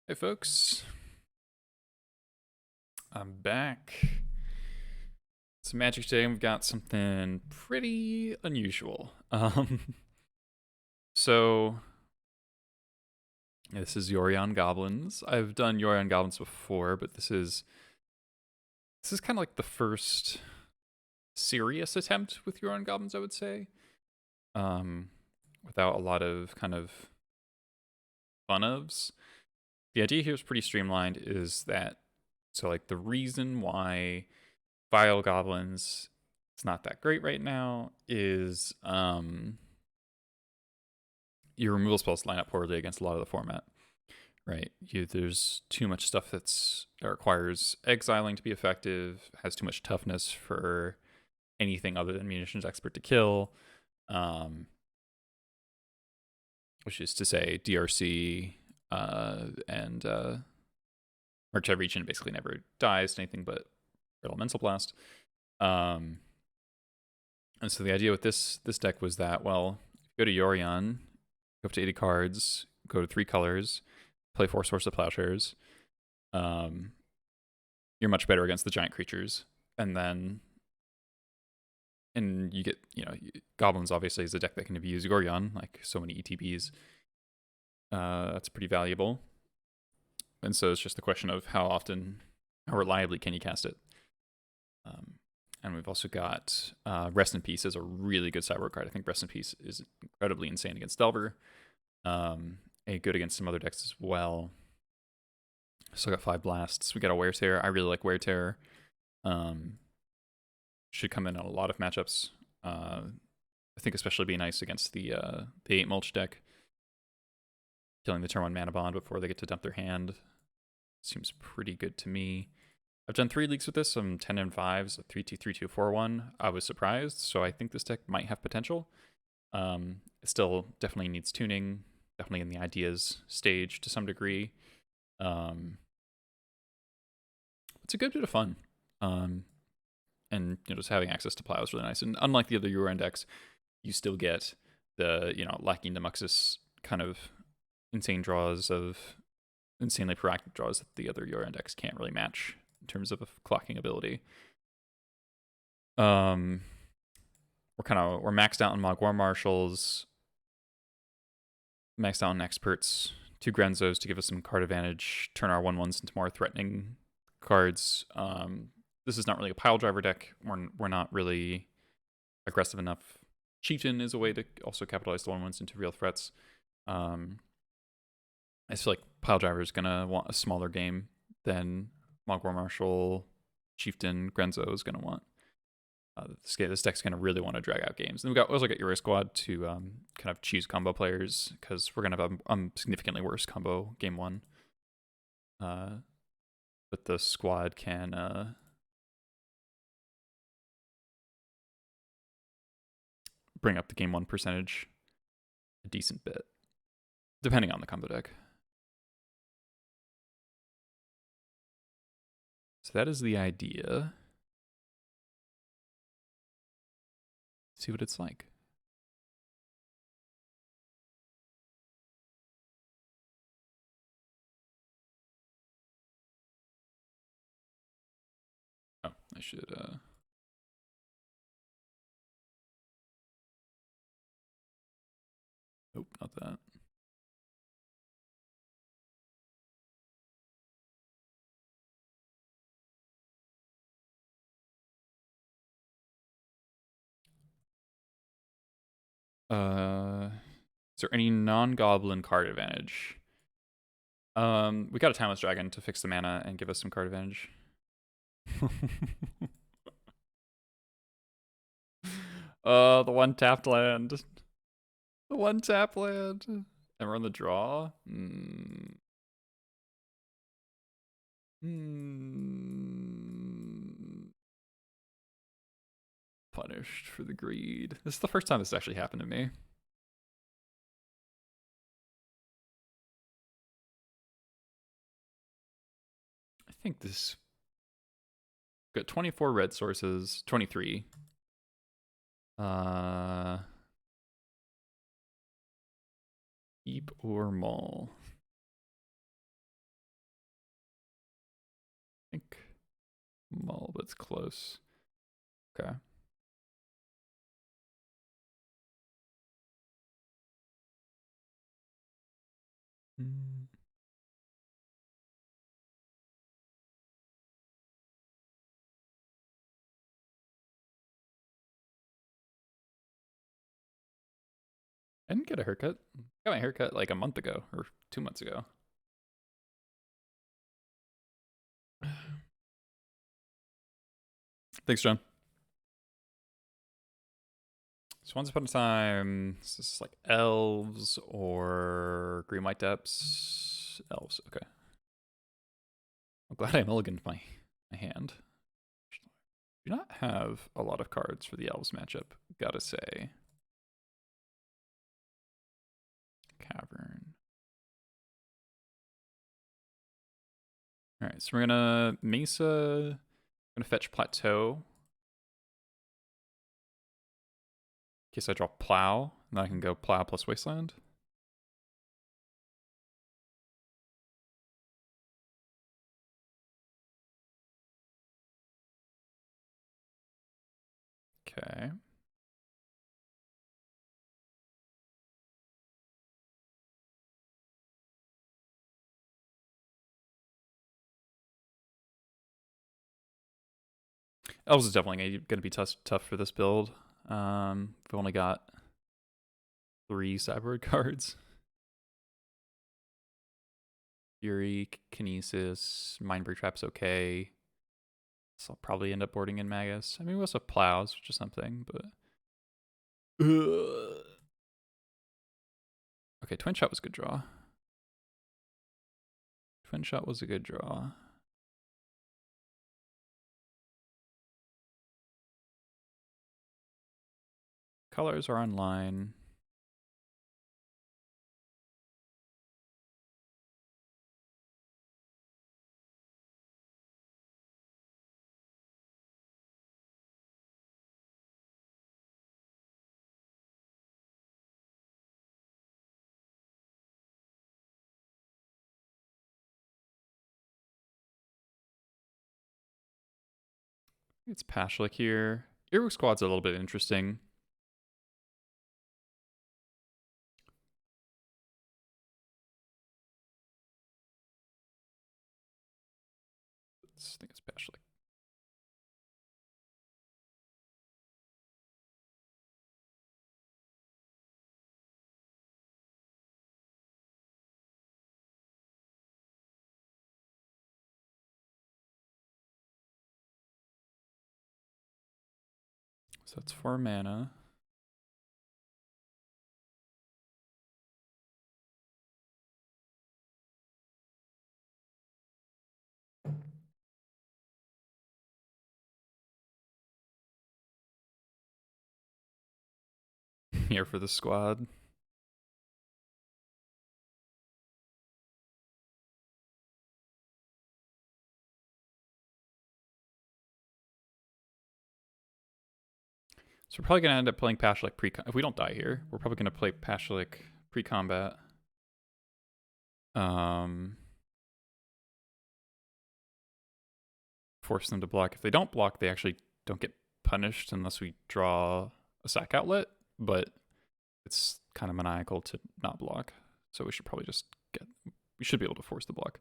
Hey folks, I'm back. It's Magic today and we've got something pretty unusual. So this is Yorion Goblins. I've done Yorion Goblins before, but this is kind of like the first serious attempt with Yorion Goblins, I would say. Um, Without a lot of kind of fun ofs. The idea here is pretty streamlined. Is that so? Like the reason why Vile Goblins it's not that great right now is your removal spells line up poorly against a lot of the format, right? There's too much stuff that requires exiling to be effective, has too much toughness for anything other than munitions expert to kill, um, which is to say DRC and Archive Region basically never dies to anything but Elemental Blast. Um, and so the idea with this deck was that, well, go to Yorion, go up to 80 cards, go to 3 colors, play 4 Source of Plowshares. You're much better against the giant creatures. And then, and you get, Goblins obviously is a deck that can abuse Yorion, like so many ETBs. That's pretty valuable. And so it's just the question of how reliably can you cast it? And we've also got Rest in Peace as a really good sideboard card. I think Rest in Peace is incredibly insane against Delver. A good against some other decks as well. Still got 5 blasts. We got a Wear Tear. I really like Wear Tear. Should come in a lot of matchups. I think especially be nice against the 8 mulch deck. Killing the turn 1 mana bond before they get to dump their hand. Seems pretty good to me. I've done 3 leagues with this, some 10 and 5s, 3-2, 3-2, 4-1. I was surprised, so I think this deck might have potential. It still definitely needs tuning, definitely in the ideas stage to some degree. It's a good bit of fun. And just having access to plow is really nice. And unlike the other Yorion decks, you still get the, lacking Demuxus kind of insane draws of insanely proactive draws that the other Yorion decks can't really match in terms of a clocking ability. We're maxed out on Mogwar Marshals, maxed out on Experts, 2 Grenzos to give us some card advantage, turn our 1/1s into more threatening cards. This is not really a pile driver deck. We're not really aggressive enough. Chieftain is a way to also capitalize the 1/1s into real threats. I feel like pile driver is gonna want a smaller game than Mogwar Marshal, Chieftain, Grenzo is gonna want. This deck's gonna really want to drag out games. And we also got Euro Squad to kind of choose combo players because we're gonna have a significantly worse combo game 1. But the squad can bring up the game 1 percentage a decent bit, depending on the combo deck. So that is the idea. See what it's like. Oh, I should nope, not that. Is there any non-goblin card advantage? We got a Timeless Dragon to fix the mana and give us some card advantage. The 1 tapped land. The 1 tap land. And we're on the draw. Punished for the greed. This is the first time this actually happened to me. I think this got 24 red sources, 23. Keep or maul. small, but it's close. Okay. I didn't get a haircut. I got my haircut like a month ago or 2 months ago. Thanks, John. So once upon a time, this is like elves or green white depths. Elves, okay. I'm glad I mulliganed my hand. Do not have a lot of cards for the elves matchup, gotta say. Cavern. Alright, so we're gonna Mesa, gonna fetch Plateau. In case I draw Plow, and then I can go Plow plus Wasteland. Okay. Elves is definitely going to be tough for this build. We've only got 3 sideboard cards. Fury, Kinesis, Mindbreak Trap's okay. So I'll probably end up boarding in Magus. I mean, we also have Plows, which is something, but... Okay, Twin Shot was a good draw. Twin Shot was a good draw. Colors are online. It's Pashlik here. Earwig Squad's a little bit interesting. I think it's Pashlik. So that's 4 mana. Here for the squad. So we're probably going to end up playing Pashlik if we don't die here, we're probably going to play Pashlik pre-combat. Force them to block. If they don't block, they actually don't get punished unless we draw a sack outlet, but it's kind of maniacal to not block. So we should probably just we should be able to force the block.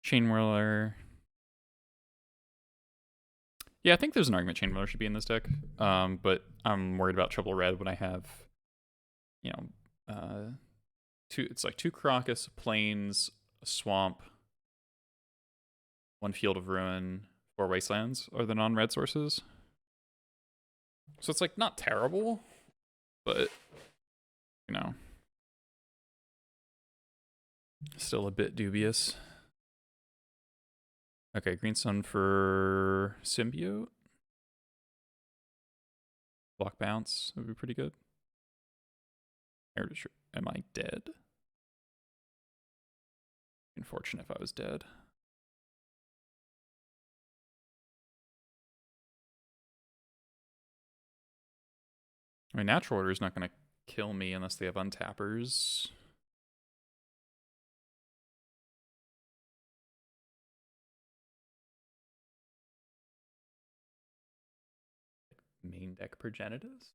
Chain Whirler. Yeah, I think there's an argument Chain Whirler should be in this deck, but I'm worried about triple red when I have, you know, it's like 2 Crocus, Plains, a Swamp, 1 Field of Ruin, 4 Wastelands are the non-red sources. So it's like not terrible, but you know, still a bit dubious. Okay, Green Sun for Symbiote. Block Bounce would be pretty good. Am I dead? Unfortunate if I was dead. I mean, Natural Order is not going to kill me unless they have untappers. main deck Progenitus?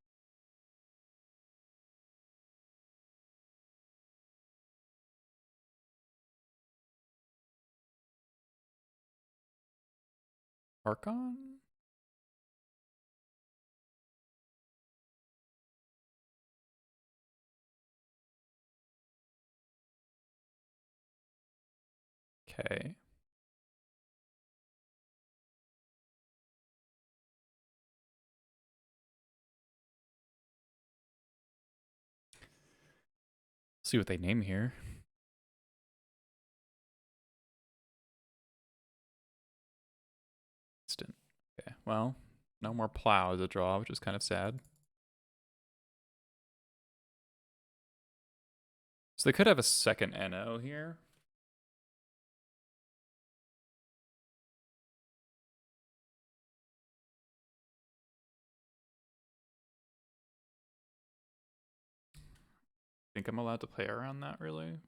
Archon? Okay. See what they name here. Instant. Okay, well, no more plow as a draw, which is kind of sad. So they could have a second NO here. Think I'm allowed to play around that, really?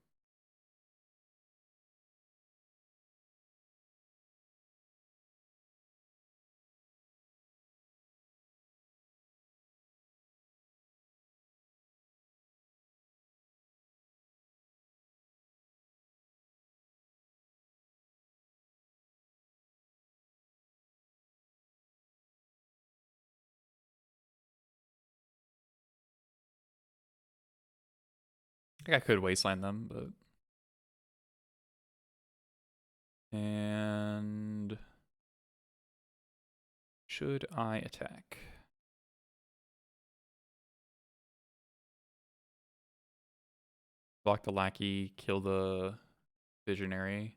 I think I could wasteland them, but... And... should I attack? Block the lackey, kill the visionary.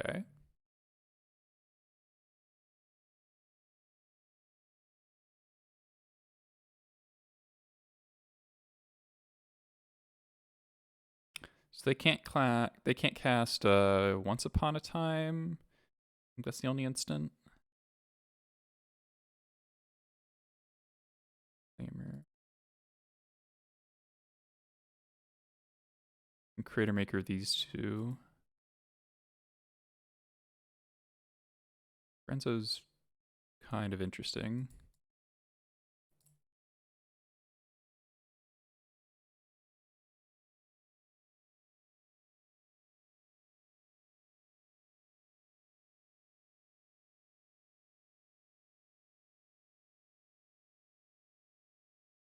Okay. So they can't cast Once Upon a Time. I think that's the only instant. And creator maker of these two. Renzo's kind of interesting.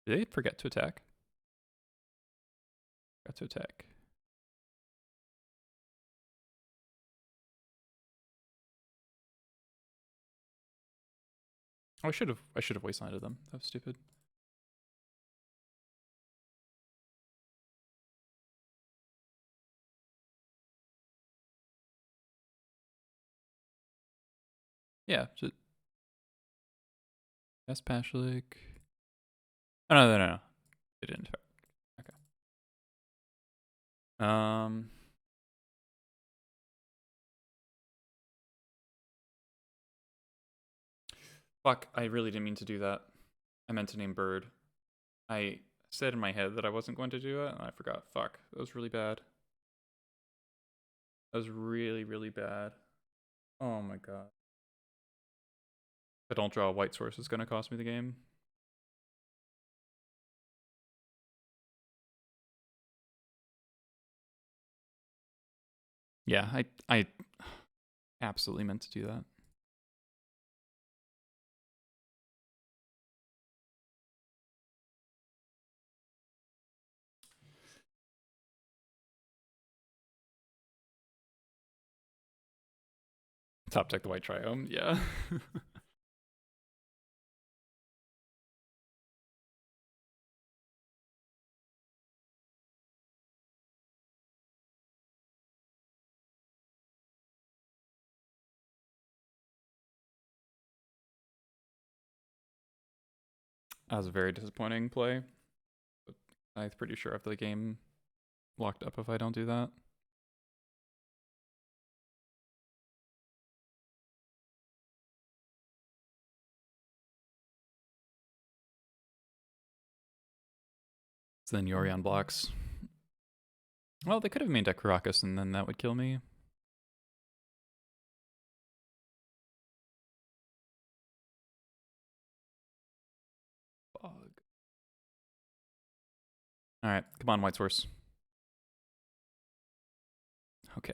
Did they forget to attack? Forgot to attack. Oh, I should have wastelanded them. That was stupid. Yeah. Best Pashlik. Oh no. They didn't. Okay. Fuck, I really didn't mean to do that. I meant to name Bird. I said in my head that I wasn't going to do it, and I forgot. Fuck, that was really bad. That was really, really bad. Oh my god. If I don't draw a white source, it's going to cost me the game. Yeah, I absolutely meant to do that. Top deck the white triome, yeah. That was a very disappointing play. But I'm pretty sure I have the game locked up if I don't do that. So then Yorion blocks. Well, they could have made deck Karakas and then that would kill me. Fog. Alright, come on, White Source. Okay.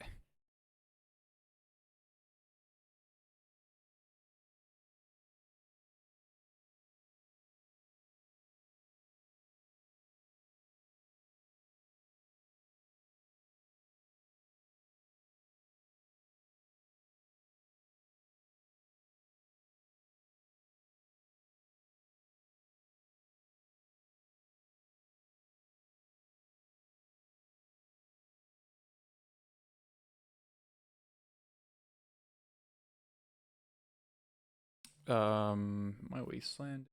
My Wasteland.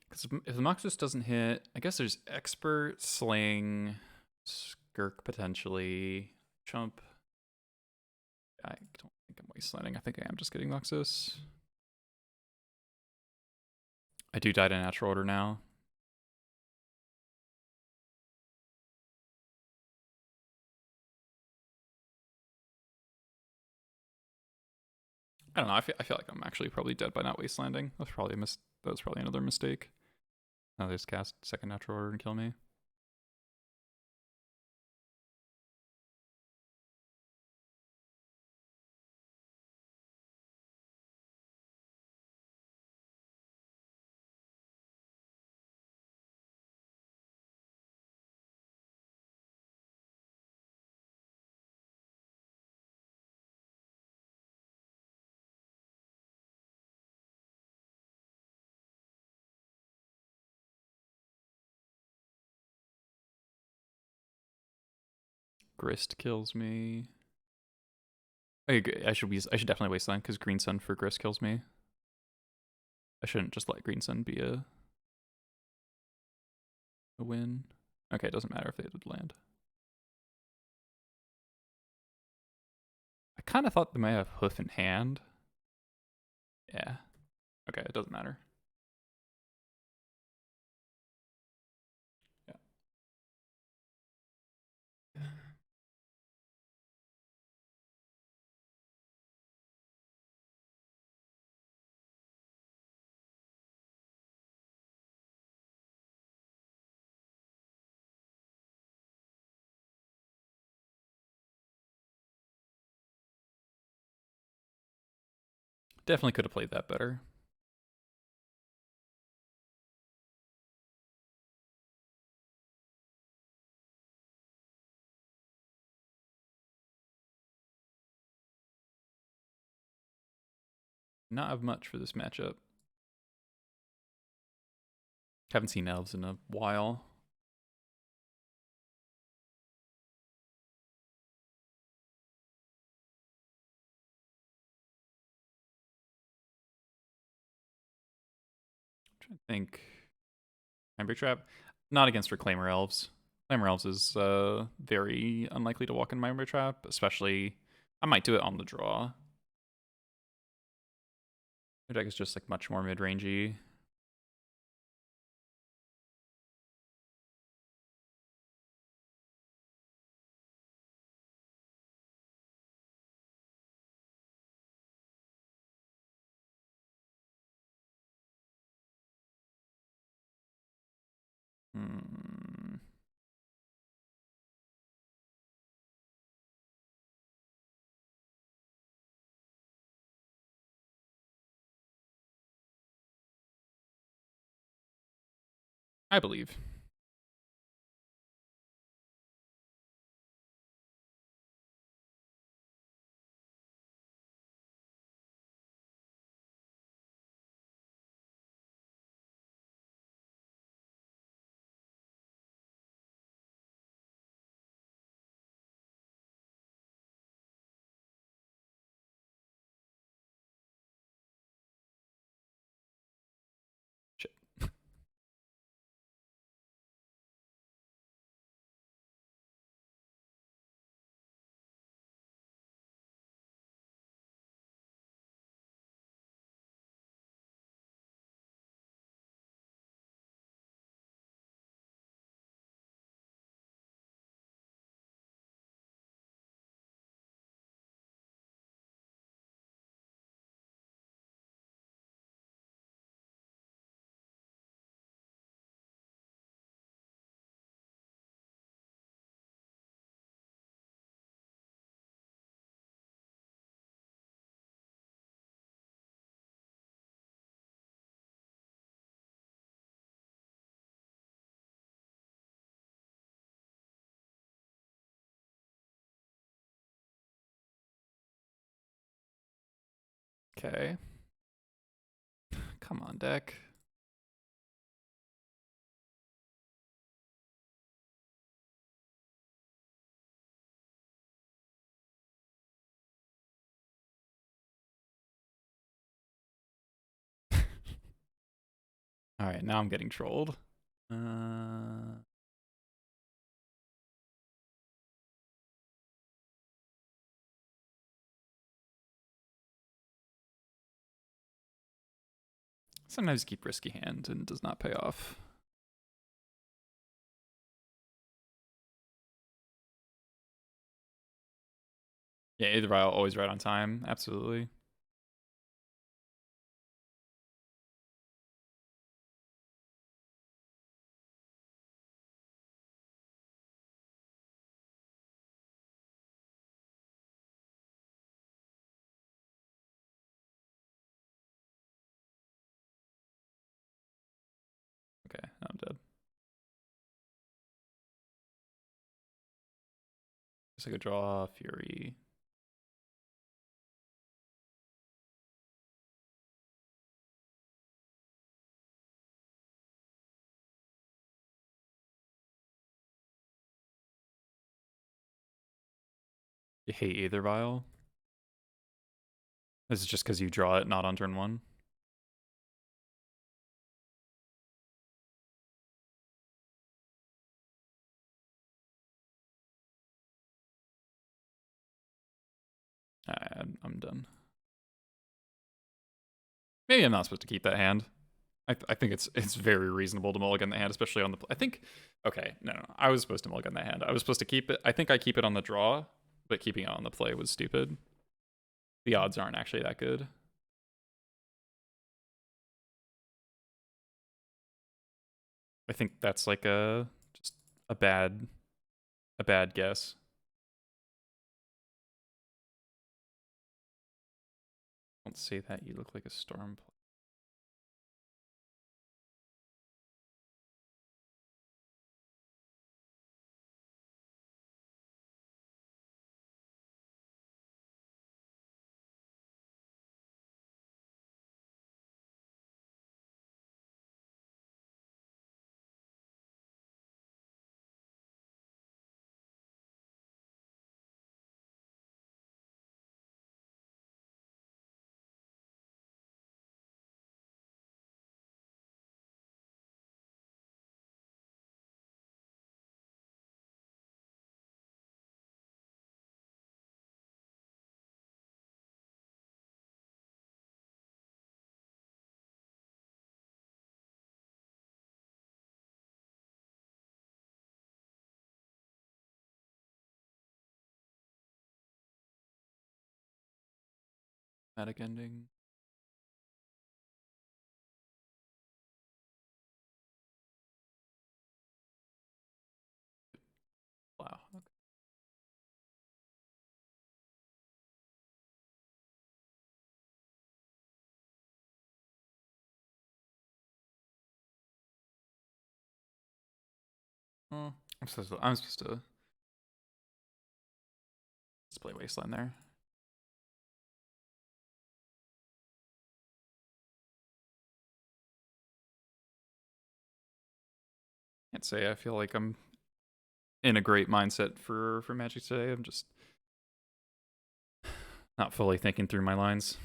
Because if the Moxus doesn't hit, I guess there's Expert, Sling, Skirk potentially, Chump. I don't think I'm Wastelanding. I think I am just getting Moxus. I do die to natural order now. I don't know. I feel like I'm actually probably dead by not Wastelanding. That was probably another mistake. Now they just cast second natural order and kill me. Grist kills me. I should definitely Wasteland because Green Sun for Grist kills me. I shouldn't just let Green Sun be a win. Okay, it doesn't matter if they would land. I kind of thought they might have Hoof in hand. Yeah. Okay, it doesn't matter. Yeah. Definitely could have played that better. Not have much for this matchup. Haven't seen Elves in a while. I'm trying to think. Handbrake Trap? Not against Reclaimer Elves. Reclaimer Elves is very unlikely to walk in Handbrake Trap, especially I might do it on the draw. Their deck is just like much more mid-rangey. Hmm. I believe. Shit. Okay. Come on, deck. All right, now I'm getting trolled. Sometimes keep risky hand and does not pay off. Yeah, either I'll always right on time. Absolutely. Okay, I'm dead. Guess I could draw Fury. You hate Aether Vial? This is just because you draw it not on turn one? I'm done. Maybe I'm not supposed to keep that hand. I think it's very reasonable to mulligan the hand, especially on the... I think... Okay, no. I was supposed to mulligan that hand. I was supposed to keep it... I think I keep it on the draw, but keeping it on the play was stupid. The odds aren't actually that good. I think that's like just a bad guess. Don't say that, you look like a storm. Dramatic ending. I'm supposed to display Wasteland there. Can't say I feel like I'm in a great mindset for Magic today. I'm just not fully thinking through my lines.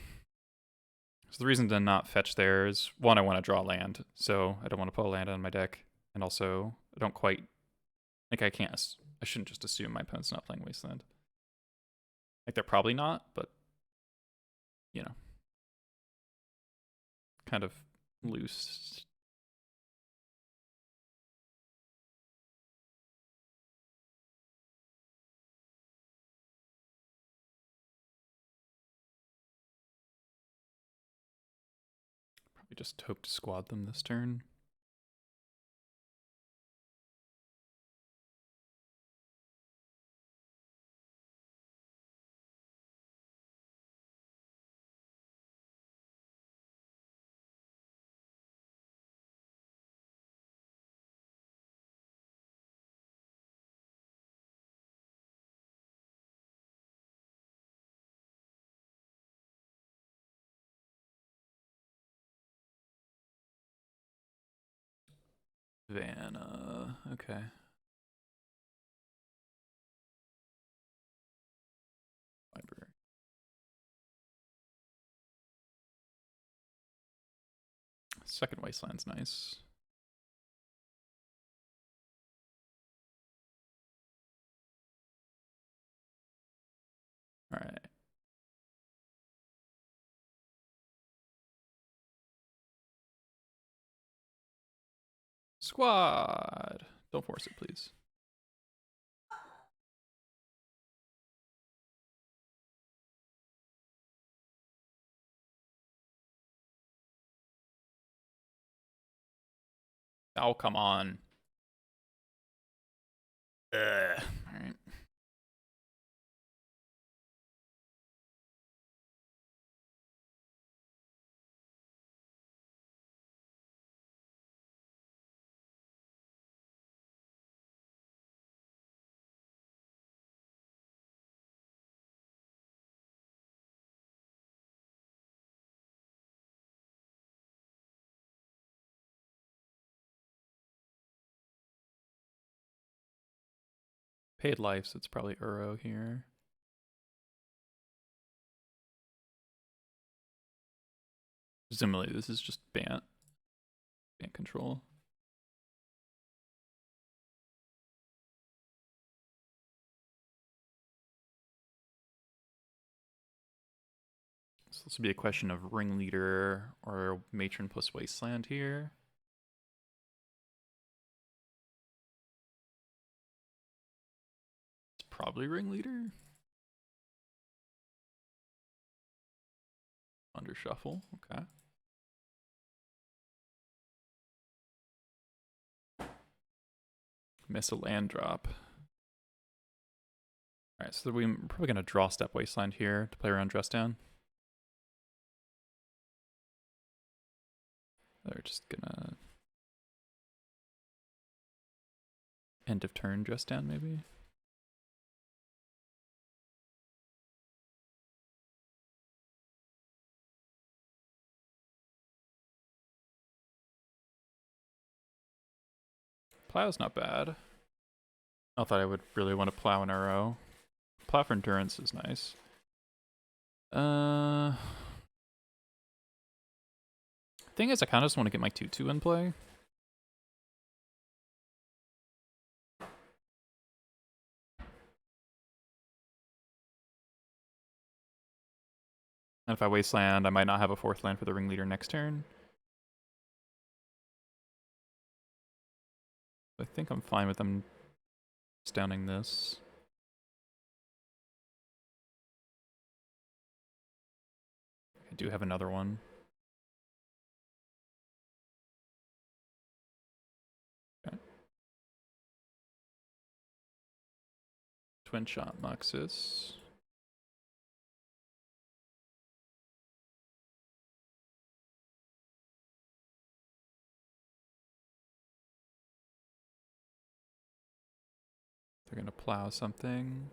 So the reason to not fetch there is, one, I want to draw land, so I don't want to put a land on my deck, and also I don't quite like I shouldn't just assume my opponent's not playing Wasteland. Like they're probably not, but you know, kind of loose. Probably just hope to squad them this turn. Vanna, okay. Library. Second Wasteland's nice. All right. Squad. Don't force it, please. Oh, come on. All right. Paid life, so it's probably Uro here. Presumably, this is just Bant Control. So this would be a question of Ringleader or Matron plus Wasteland here. It's probably Ringleader. Under shuffle, okay. Miss a land drop. Alright, so we're probably going to draw step Wasteland here to play around dress down. They're just gonna end of turn dress down maybe. Plow's not bad. I thought I would really want to plow an Uro. Plow for endurance is nice. Thing is, I kind of just want to get my 2/2 in play. And if I Wasteland, I might not have a 4th land for the Ringleader next turn. I think I'm fine with them downing this. I do have another one. Okay. Twin shot Muxus. They're gonna plow something.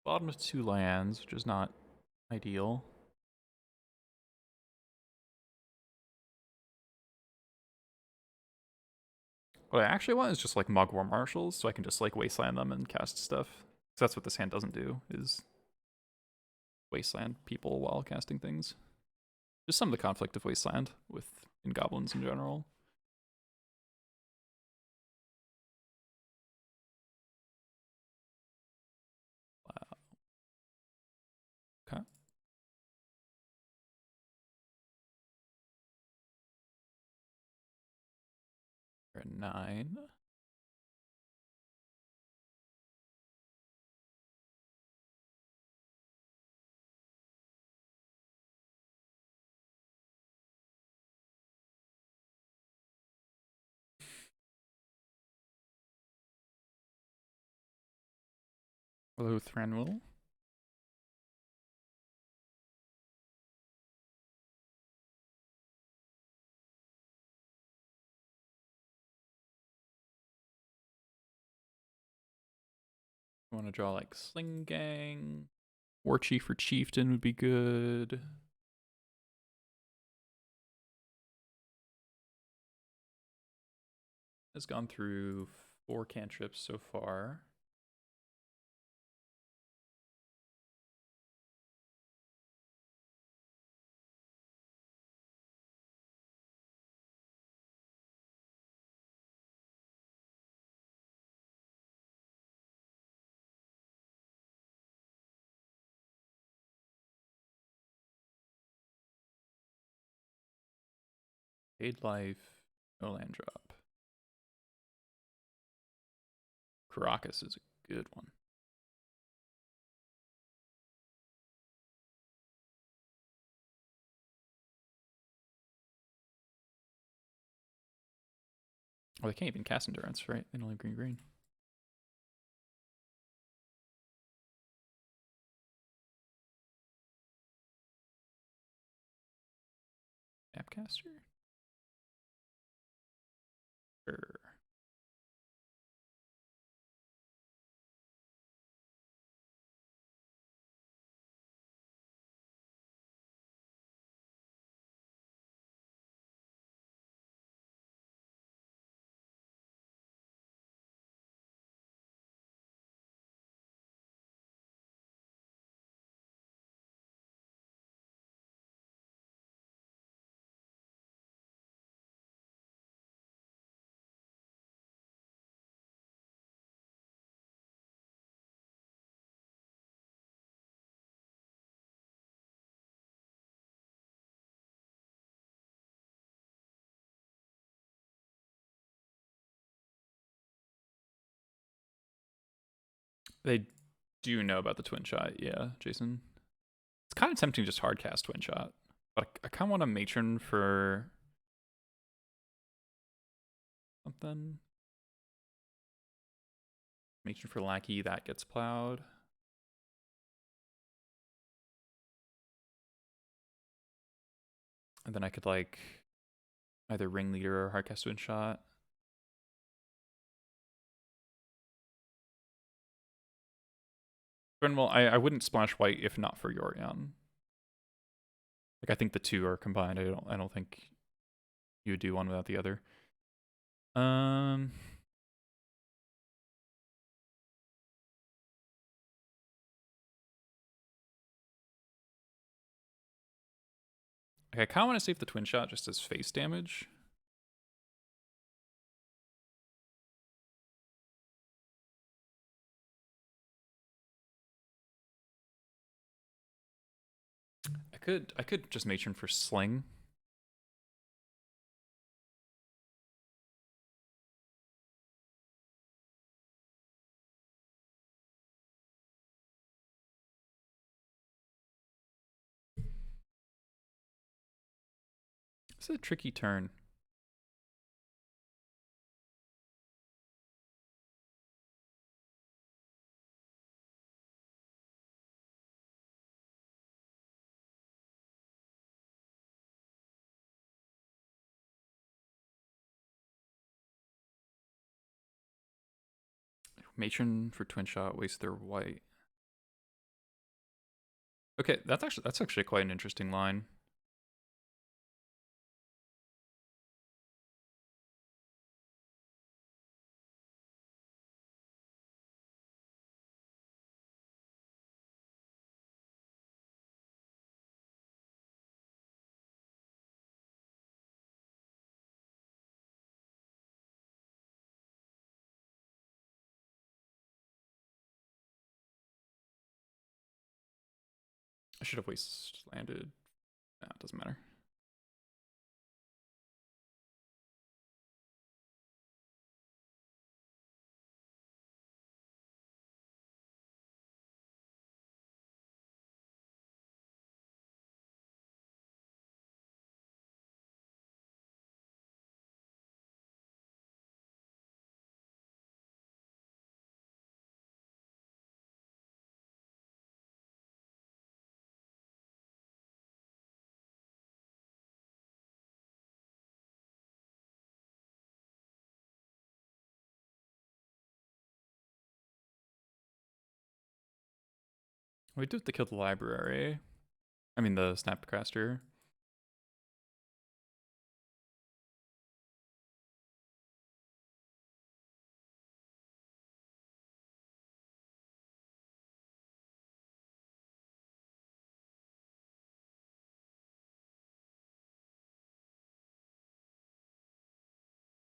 Bottom of 2 lands, which is not ideal. What I actually want is just like Mug War Marshals, so I can just like wasteland them and cast stuff. So that's what this hand doesn't do, is wasteland people while casting things. Just some of the conflict of wasteland in goblins in general. Wow. Okay. We're at 9. Hello, Thranwil. I want to draw like Sling Gang. War Chief or Chieftain would be good. Has gone through 4 cantrips so far. Paid life, no land drop. Caracas is a good one. Oh, they can't even cast Endurance, right? They don't have green. Appcaster? Sure. They do know about the twin shot, yeah, Jason. It's kind of tempting to just hard cast twin shot, but I kind of want a matron for something. Matron for lackey that gets plowed. And then I could like either Ringleader or hardcast twin shot. Well, I wouldn't splash white if not for Yorion. Like I think the two are combined. I don't think you would do one without the other. Okay, I kind of want to save the twin shot just as face damage. I could just matron for sling. It's a tricky turn. Matron for twin shot, waste their white. Okay, that's actually quite an interesting line. I should have waste landed. No, it doesn't matter. We do have to kill the library. I mean the Snapcaster.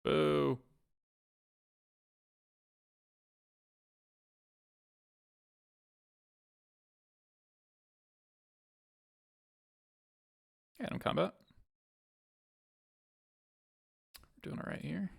Boo. Atom combat. We're doing alright here.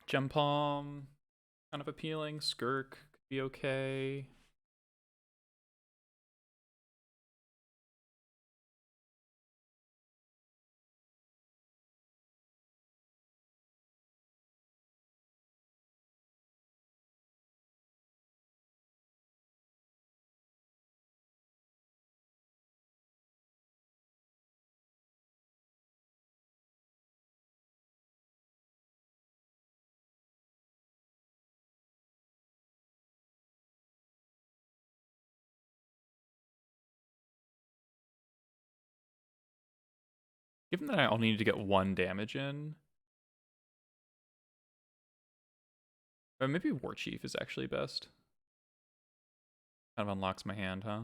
Gem Palm, kind of appealing. Skirk could be okay. Given that I only need to get 1 damage in, or maybe War Chief is actually best. Kind of unlocks my hand, huh?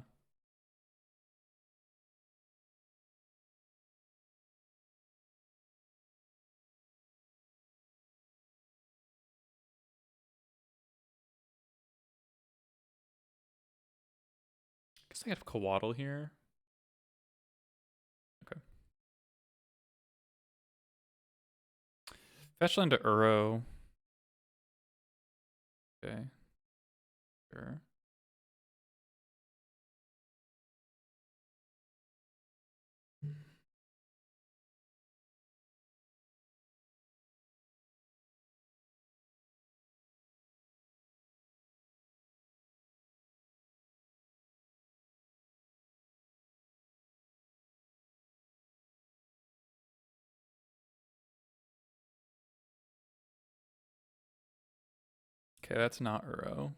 Guess I have Coatl here. Okay. Fetch land to Uro. Okay. Sure. Okay, that's not Uro.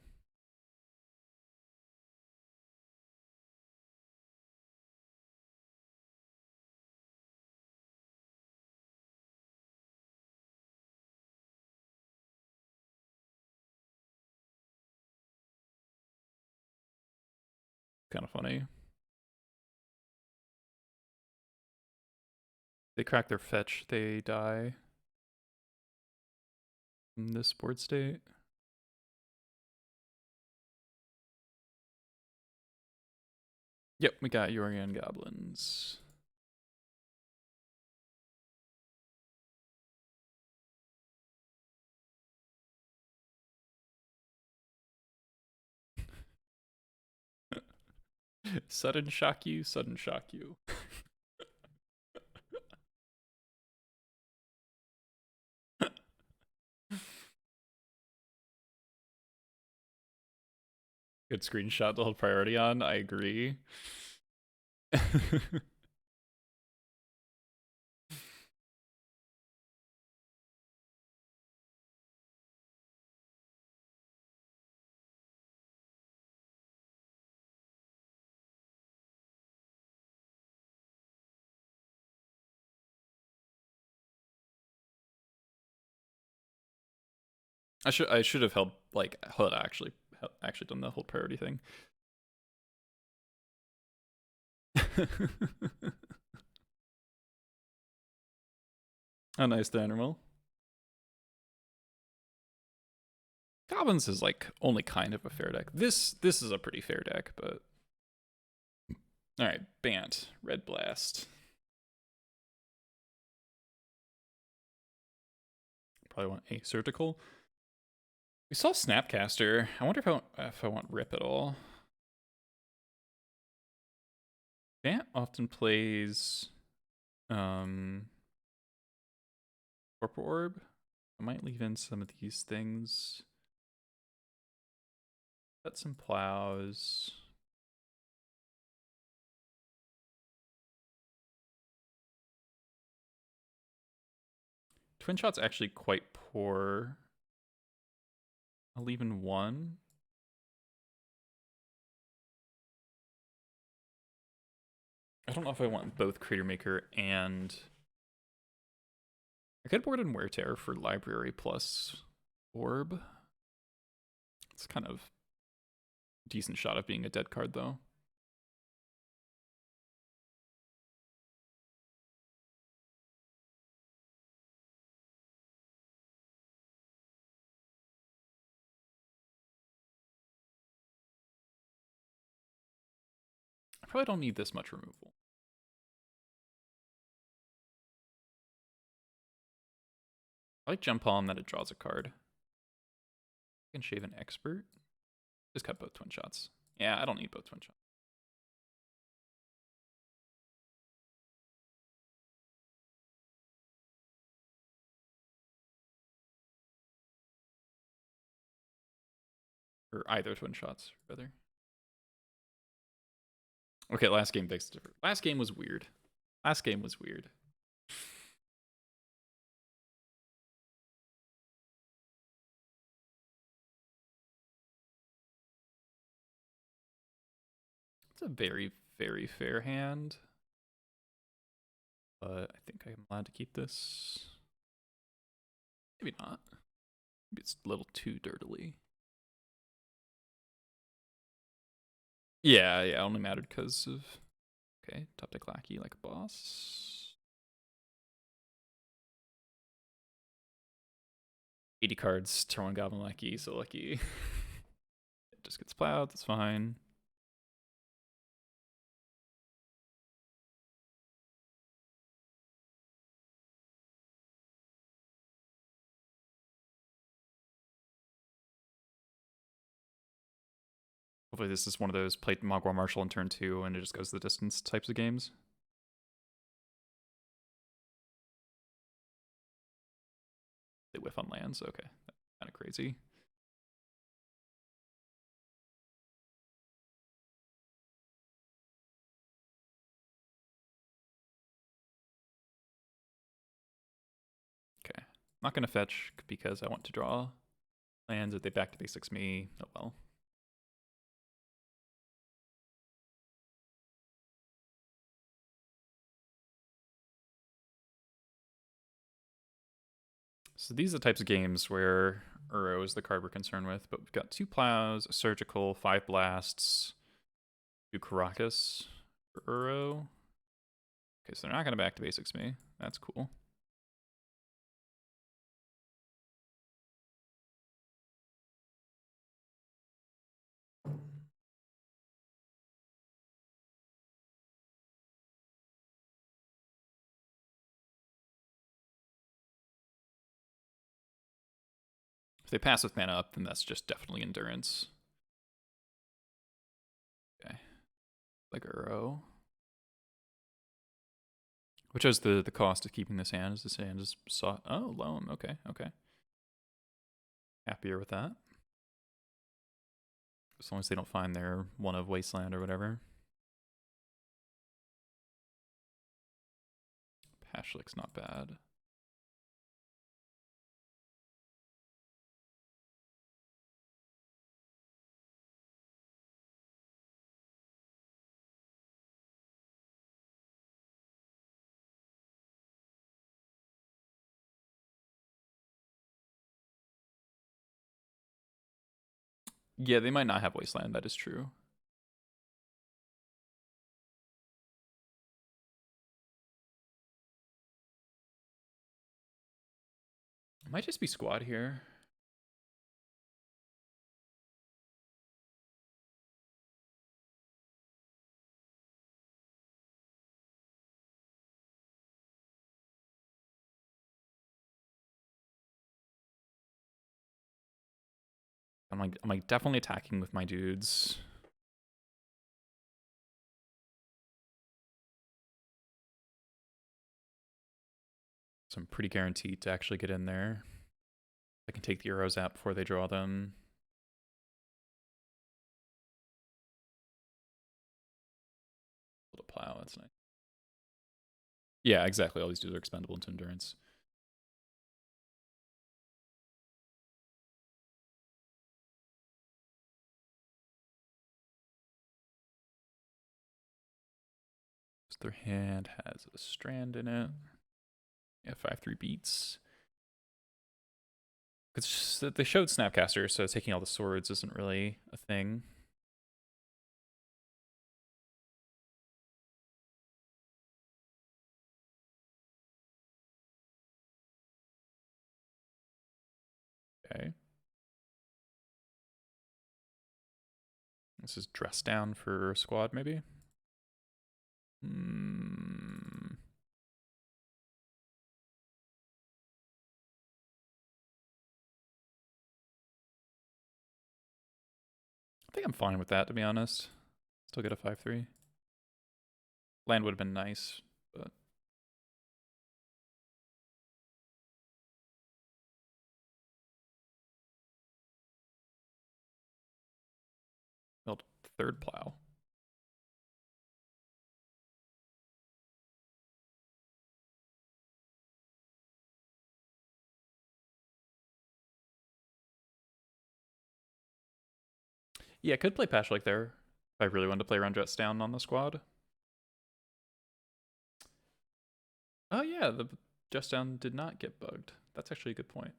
Kind of funny. They crack their fetch, they die. In this board state. Yep, we got Yorion Goblins. Sudden shock you, sudden shock you. Good screenshot to hold priority on. I agree. I should have held like actually done the hold priority thing. Oh, nice, the animal. Goblins is like only kind of a fair deck. This is a pretty fair deck, but all right, Bant, Red Blast. Probably want a Surgical. We saw Snapcaster. I wonder if I want Rip at all. Bant often plays Corporal Orb. I might leave in some of these things. Got some plows. Twin Shot's actually quite poor. I'll leave in one. I don't know if I want both Crater Maker and... I could board in Wear Tear for Library plus Orb. It's kind of a decent shot of being a dead card, though. I probably don't need this much removal. I like Jump Palm that it draws a card. I can Shave an Expert. Just cut both Twin Shots. Yeah, I don't need both Twin Shots. Or either Twin Shots, rather. Okay, last game begs to differ. Last game was weird. Last game was weird. It's a very, very fair hand. But I think I'm allowed to keep this. Maybe not. Maybe it's a little too dirtily. Yeah, only mattered because of... Okay, top deck Lackey like a boss. 80 cards, turn 1 Goblin Lackey, so lucky. It just gets plowed, that's fine. Hopefully this is one of those play Mogwai Marshall in turn 2 and it just goes the distance types of games. They whiff on lands, okay. That's kind of crazy. Okay, not gonna fetch because I want to draw lands. If they back to basics me, oh well. So these are the types of games where Uro is the card we're concerned with, but we've got 2 plows, a surgical, 5 blasts, 2 Caracas for Uro. Okay, so they're not gonna back to basics me. That's cool. If they pass with mana up, then that's just definitely endurance. Okay. like Uro. Which is the cost of keeping this hand? Is this hand just oh, loam. Okay, okay. Happier with that. As long as they don't find their one of Wasteland or whatever. Pashlik's not bad. Yeah, they might not have Wasteland, that is true. It might just be squad here. I'm like definitely attacking with my dudes. So I'm pretty guaranteed to actually get in there. I can take the arrows out before they draw them. Little plow, that's nice. Yeah, exactly. All these dudes are expendable into endurance. So their hand has a strand in it. Yeah, 5/3 beats. Because they showed Snapcaster, so taking all the swords isn't really a thing. Okay. This is dress down for squad, maybe? I think I'm fine with that, to be honest. Still get a 5/3. Land would have been nice, but... Build third plow. Yeah, I could play Pashlik there if I really wanted to play around dress down on the squad. Oh yeah, the dress down did not get bugged. That's actually a good point.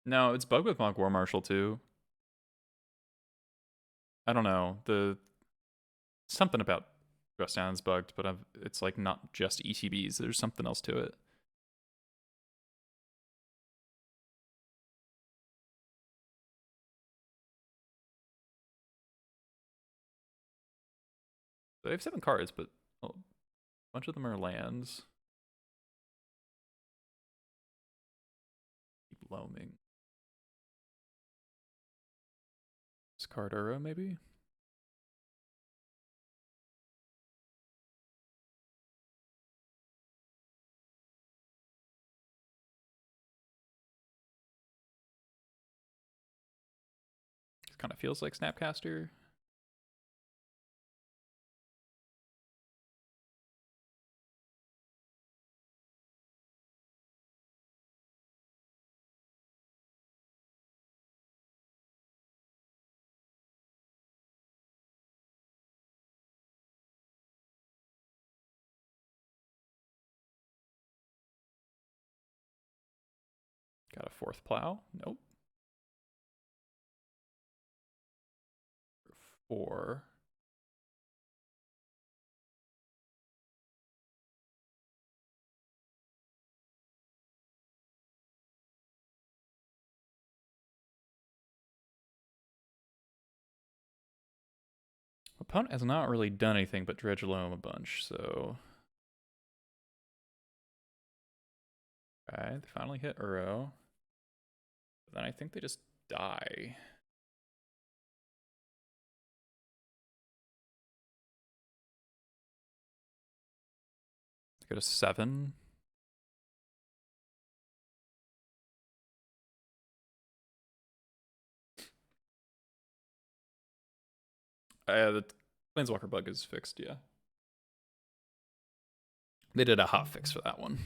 No, it's bugged with Monk War Marshal too. I don't know. Something about dress down's bugged, but it's like not just ETBs. There's something else to it. They have 7 cards, but a bunch of them are lands. Keep loaming. Discard Uro, maybe? It kind of feels like Snapcaster. Got a 4th plow? Nope. 4. Opponent has not really done anything but dredge loam a bunch, so. Okay, they finally hit Uro. But then I think they just die. Go to 7. The Planeswalker bug is fixed, yeah. They did a hot fix for that one.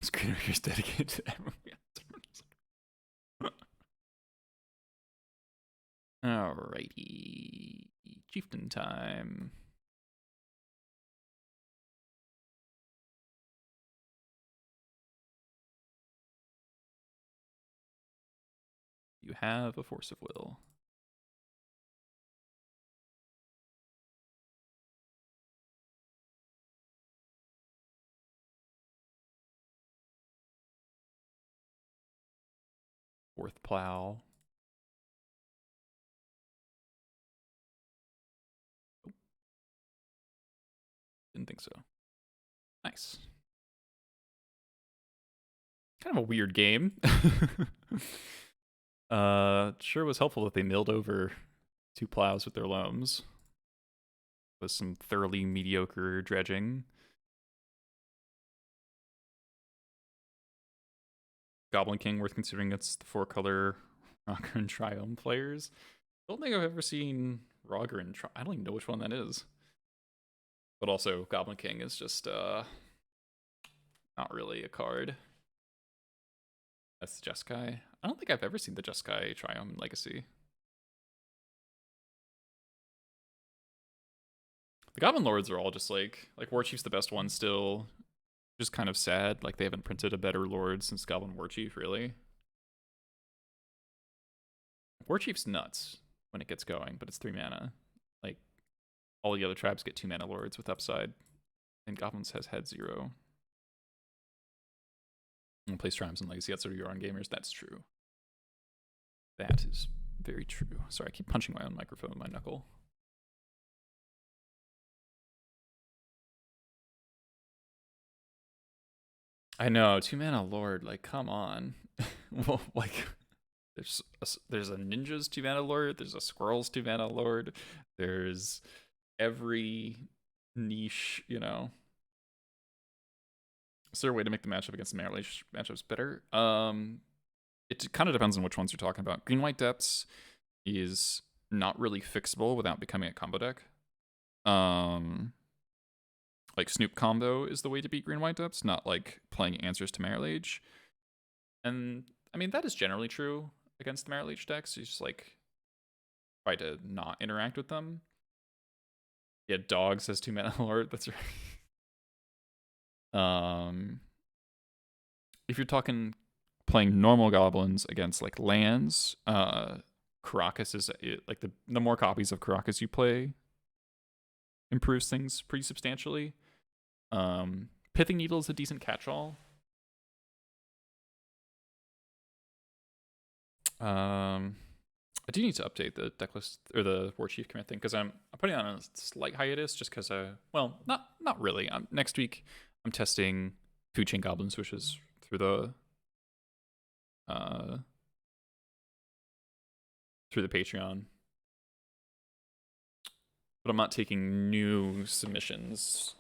Screen reader is dedicated to everyone. Alrighty. Chieftain time. You have a force of will. Fourth plow. Oh. Didn't think so. Nice. Kind of a weird game. Sure was helpful that they milled over 2 plows with their loams. With some thoroughly mediocre dredging. Goblin King worth considering. It's the 4-color Roger and Triome players. I don't think I've ever seen Roger and Triome. I don't even know which one that is. But also, Goblin King is just not really a card. That's Jeskai. I don't think I've ever seen the Jeskai Triome Legacy. The Goblin Lords are all just like Warchief's the best one still. Just kind of sad. Like they haven't printed a better Lord since Goblin Warchief, really. Warchief's nuts when it gets going, but it's 3 mana. Like all the other tribes get 2 mana Lords with upside. And Goblins has had 0. And plays Triumphs and Legacy outside of Yorion Gamers. That's true. That is very true. Sorry, I keep punching my own microphone with my knuckle. I know, 2 mana Lord, like, come on. Well, like, there's a Ninja's 2 mana Lord, there's a Squirrel's 2 mana Lord, there's every niche, you know. Is there a way to make the matchup against the Marriage matchups better? It kind of depends on which ones you're talking about. Green-White Depths is not really fixable without becoming a combo deck. Like Snoop combo is the way to beat Green-White Depths, not like playing Answers to Marriage. And I mean, that is generally true against the Marriage decks. You just like try to not interact with them. Yeah, Dog says 2 mana Lord, that's right. If you're talking playing normal goblins against like lands, Karakas is like the more copies of Karakas you play improves things pretty substantially. Pithing Needle is a decent catch-all. I do need to update the deck list or the Warchief command thing because I'm putting on a slight hiatus just because well, not really. Next week I'm testing Food Chain Goblin Switches through the Patreon. But I'm not taking new submissions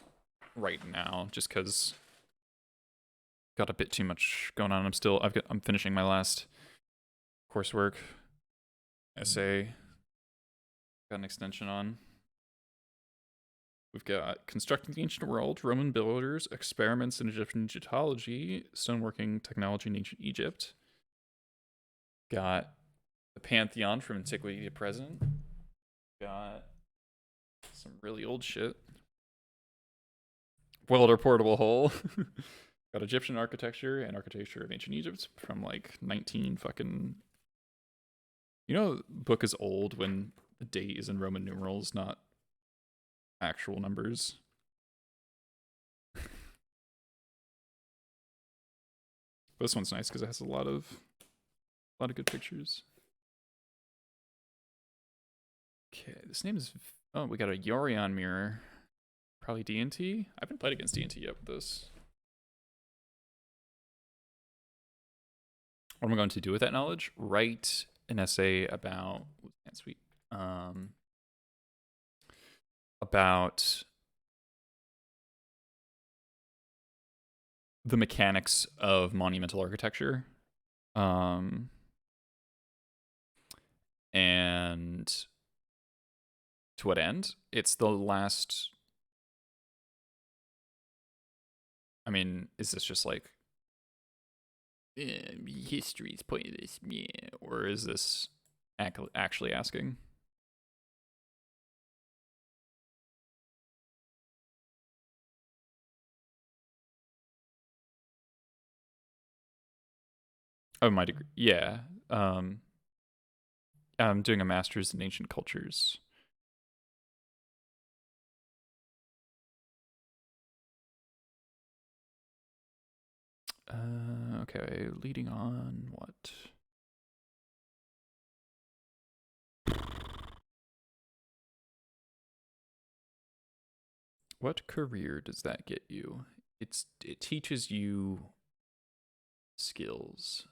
right now just because got a bit too much going on. I'm finishing my last coursework essay. Got an extension on. We've got Constructing the Ancient World, Roman Builders, Experiments in Egyptology, Stoneworking Technology in Ancient Egypt. Got the Pantheon from Antiquity to Present. Got some really old shit. Welder Portable Hole. Got Egyptian architecture and architecture of ancient Egypt from like 19 fucking. You know, book is old when the date is in Roman numerals, not actual numbers. This one's nice because it has a lot of good pictures. Okay, this name is... Oh, we got a Yorion mirror. Probably D&T? I haven't played against D&T yet with this. What am I going to do with that knowledge? Write an essay about... That's sweet. About the mechanics of monumental architecture. And to what end? It's the last... I mean, is this just like history is pointless, or is this actually asking? Oh, my degree. Yeah. I'm doing a master's in ancient cultures. Okay, leading on what? What career does that get you? It teaches you skills.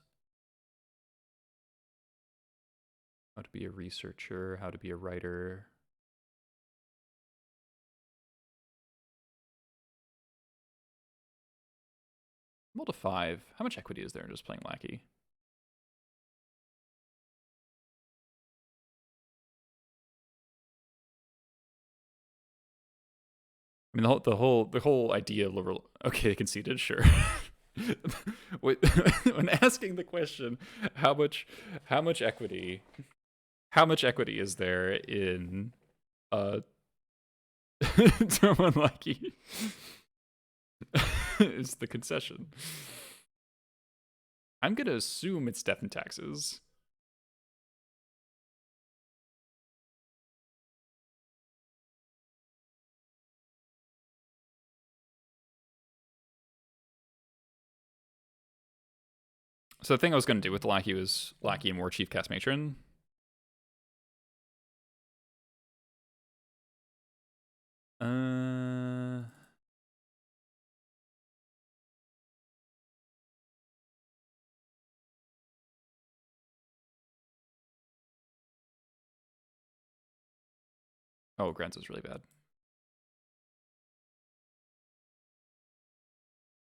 How to be a researcher, how to be a writer. Roll to 5. How much equity is there in just playing Lackey? I mean, the whole idea of liberal... Okay, conceded, sure. Wait, when asking the question, how much equity is there in someone like you? Is the concession. I'm gonna assume it's death and taxes. So the thing I was gonna do with Lackey was Lackey and War Chief Cast Matron. Oh, Grenzo's really bad.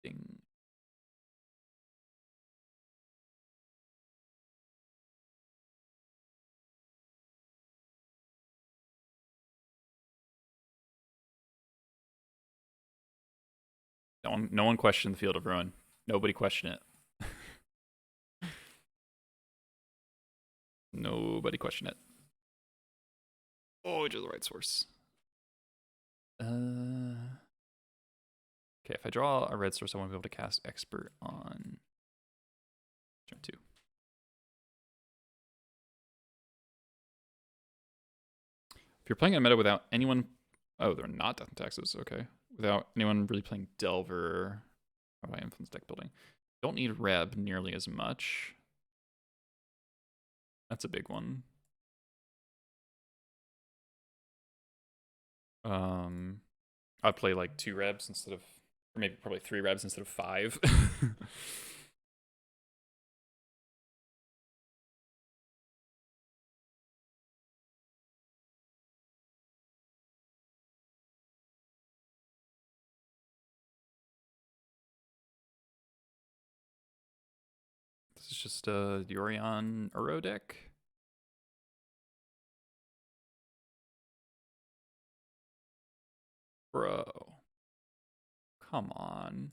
Ding. No one questioned the Field of Ruin. Nobody questioned it. Nobody questioned it. Oh, just the right source. Okay, if I draw a red source, I want to be able to cast Expert on turn 2. If you're playing a meta without anyone... Oh, they're not Death and Taxes, okay. Without anyone really playing Delver... How do I influence deck building? Don't need Reb nearly as much. That's a big one. I'd play like 2 Rebs instead of... Or maybe probably 3 Rebs instead of 5. This is just a Yorion Uro deck. Bro. Come on.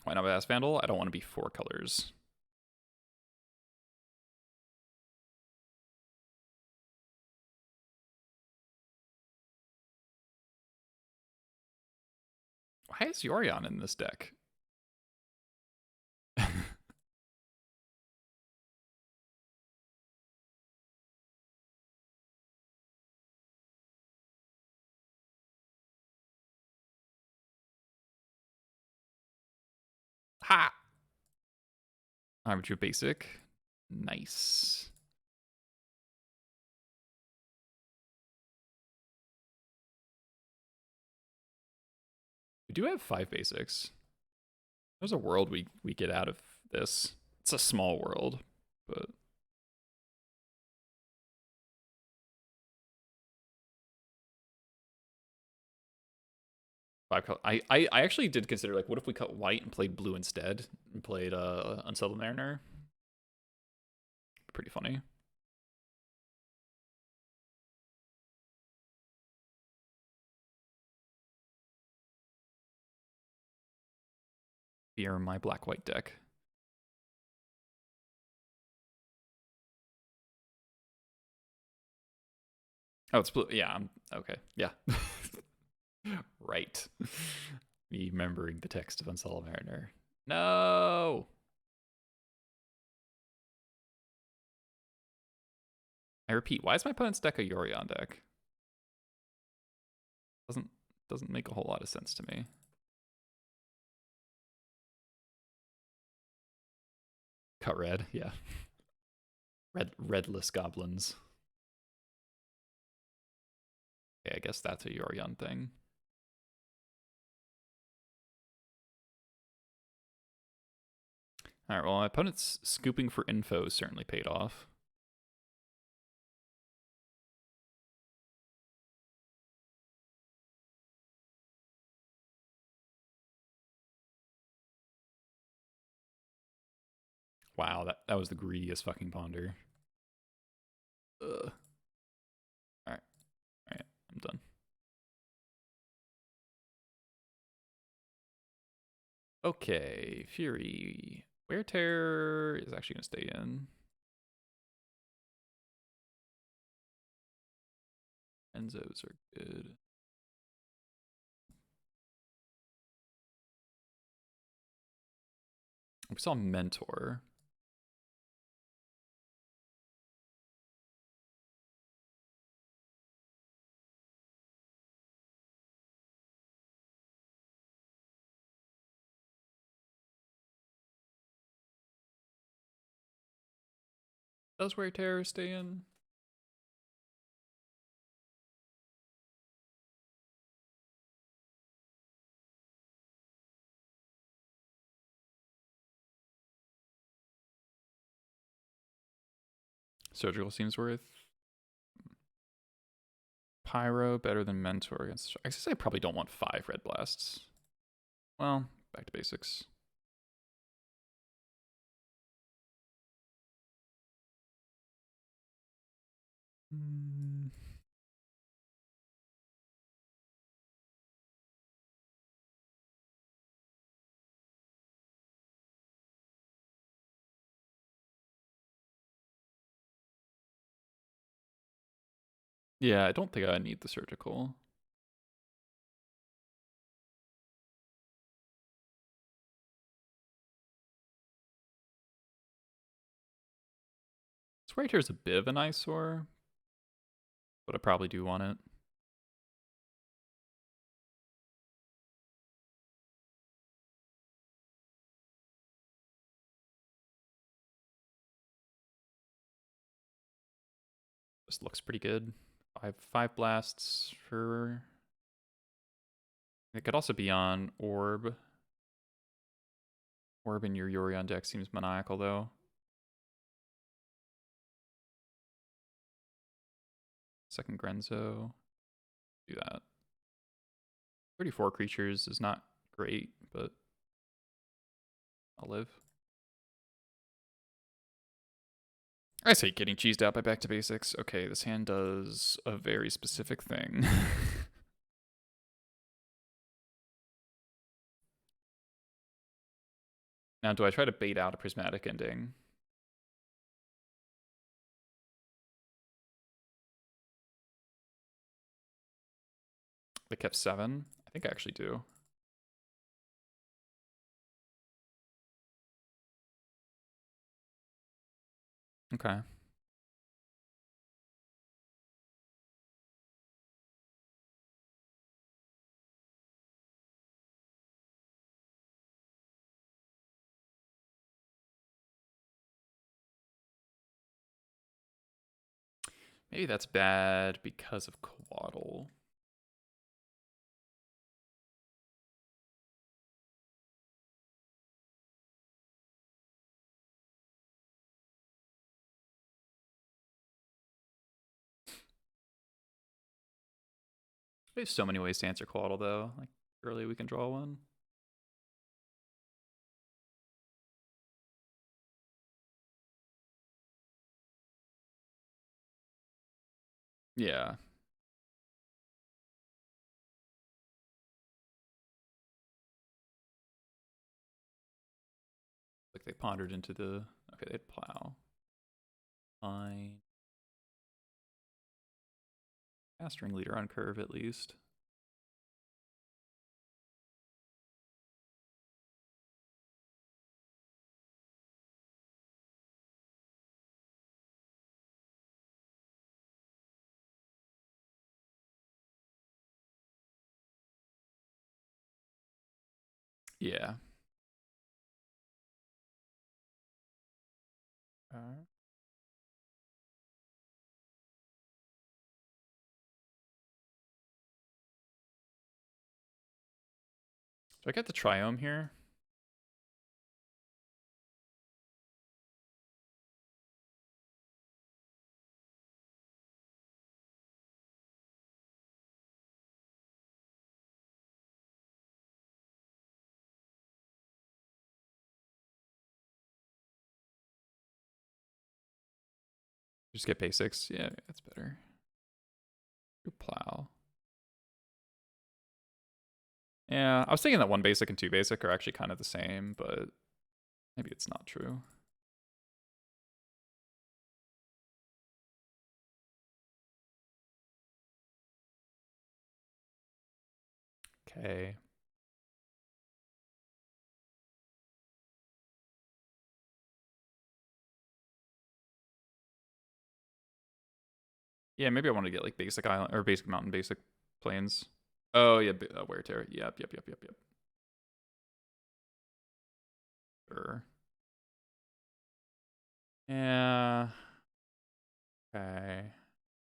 Why not Vast Vandal? I don't want to be 4 colors. Why is Yorion in this deck? Ha! Arbitrary basic. Nice. We do have 5 basics. There's a world we get out of this. It's a small world, but five color. I actually did consider, like, what if we cut white and played blue instead and played Unsettled Mariner? Pretty funny. Fear my black-white deck. Oh, it's blue. Yeah, okay. Yeah. Right. Me remembering the text of Unsettled Mariner. No! I repeat, why is my opponent's deck a Yorion deck? Doesn't make a whole lot of sense to me. Cut red, yeah. Redless goblins. Okay, I guess that's a Yorion thing. Alright, well, my opponent's scooping for info certainly paid off. Wow, that was the greediest fucking ponder. Ugh. Alright, I'm done. Okay, Fury. Wear Tear is actually going to stay in. Enzos are good. We saw Mentor. Does Wear Tear stay in? Surgical seems worth. Pyro better than Mentor against. I guess I probably don't want 5 red blasts. Well, back to basics. Yeah, I don't think I need the surgical. This right here is a bit of an eyesore, but I probably do want it. This looks pretty good. Five blasts for. It could also be on Orb. Orb in your Yorion deck seems maniacal, though. Second Grenzo. Do that. 34 creatures is not great, but I'll live. I say getting cheesed out by back to basics. Okay, this hand does a very specific thing. Now, do I try to bait out a prismatic ending? They kept 7? I think I actually do. Okay. Maybe that's bad because of Quaddle. There's so many ways to answer Quaddle, though. Like, surely we can draw one. Yeah. Like they pondered into the... Okay, they'd plow. Fine. Cast Ringleader on curve, at least. Yeah. Do I get the Triome here? Just get basics. Yeah, that's better. Plow. Yeah, I was thinking that 1 basic and 2 basic are actually kind of the same, but maybe it's not true. Okay. Yeah, maybe I want to get like basic island or basic mountain, basic plains. Oh yeah, wear tear. Yep. Sure. Yeah. Okay.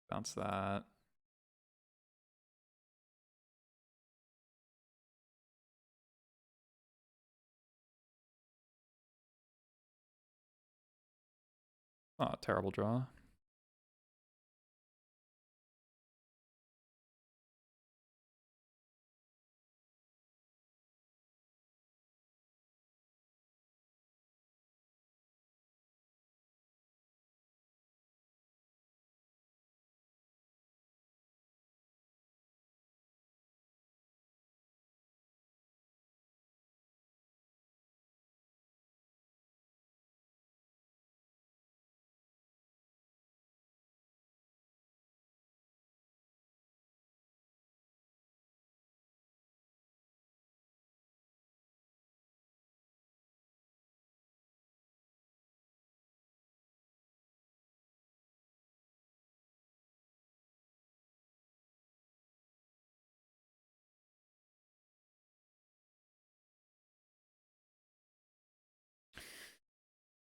Bounce that. Oh, terrible draw.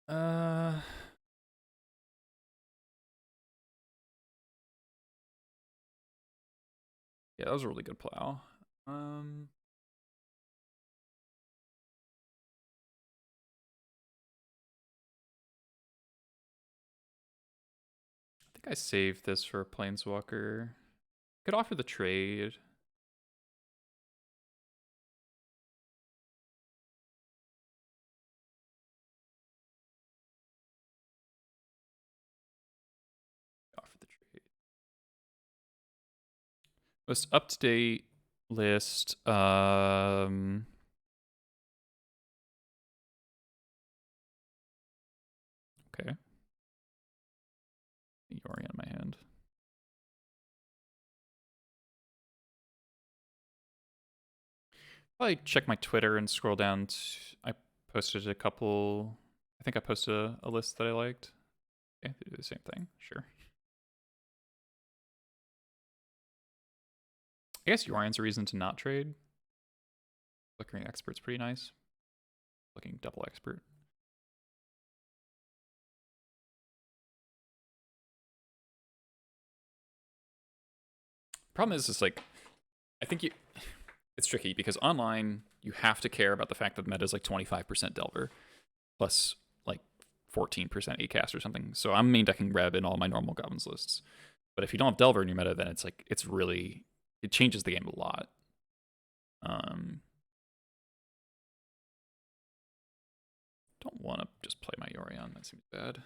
Uh, yeah, that was a really good plow. I think I saved this for a planeswalker. Could offer the trade. Offer the trade. Most up to date list. Okay. Yorion in my hand. Probably check my Twitter and scroll down. I posted a couple. I think I posted a list that I liked. Okay, they do the same thing. Sure. I guess Yorion's a reason to not trade. Flickering Expert's pretty nice. Looking double expert. problem is like, I think it's tricky because online you have to care about the fact that the meta is like 25% Delver plus like 14% Acast or something. So I'm main decking Reb in all my normal Goblins lists. But if you don't have Delver in your meta, then it's like it changes the game a lot. Don't want to just play my Yorion. That seems bad.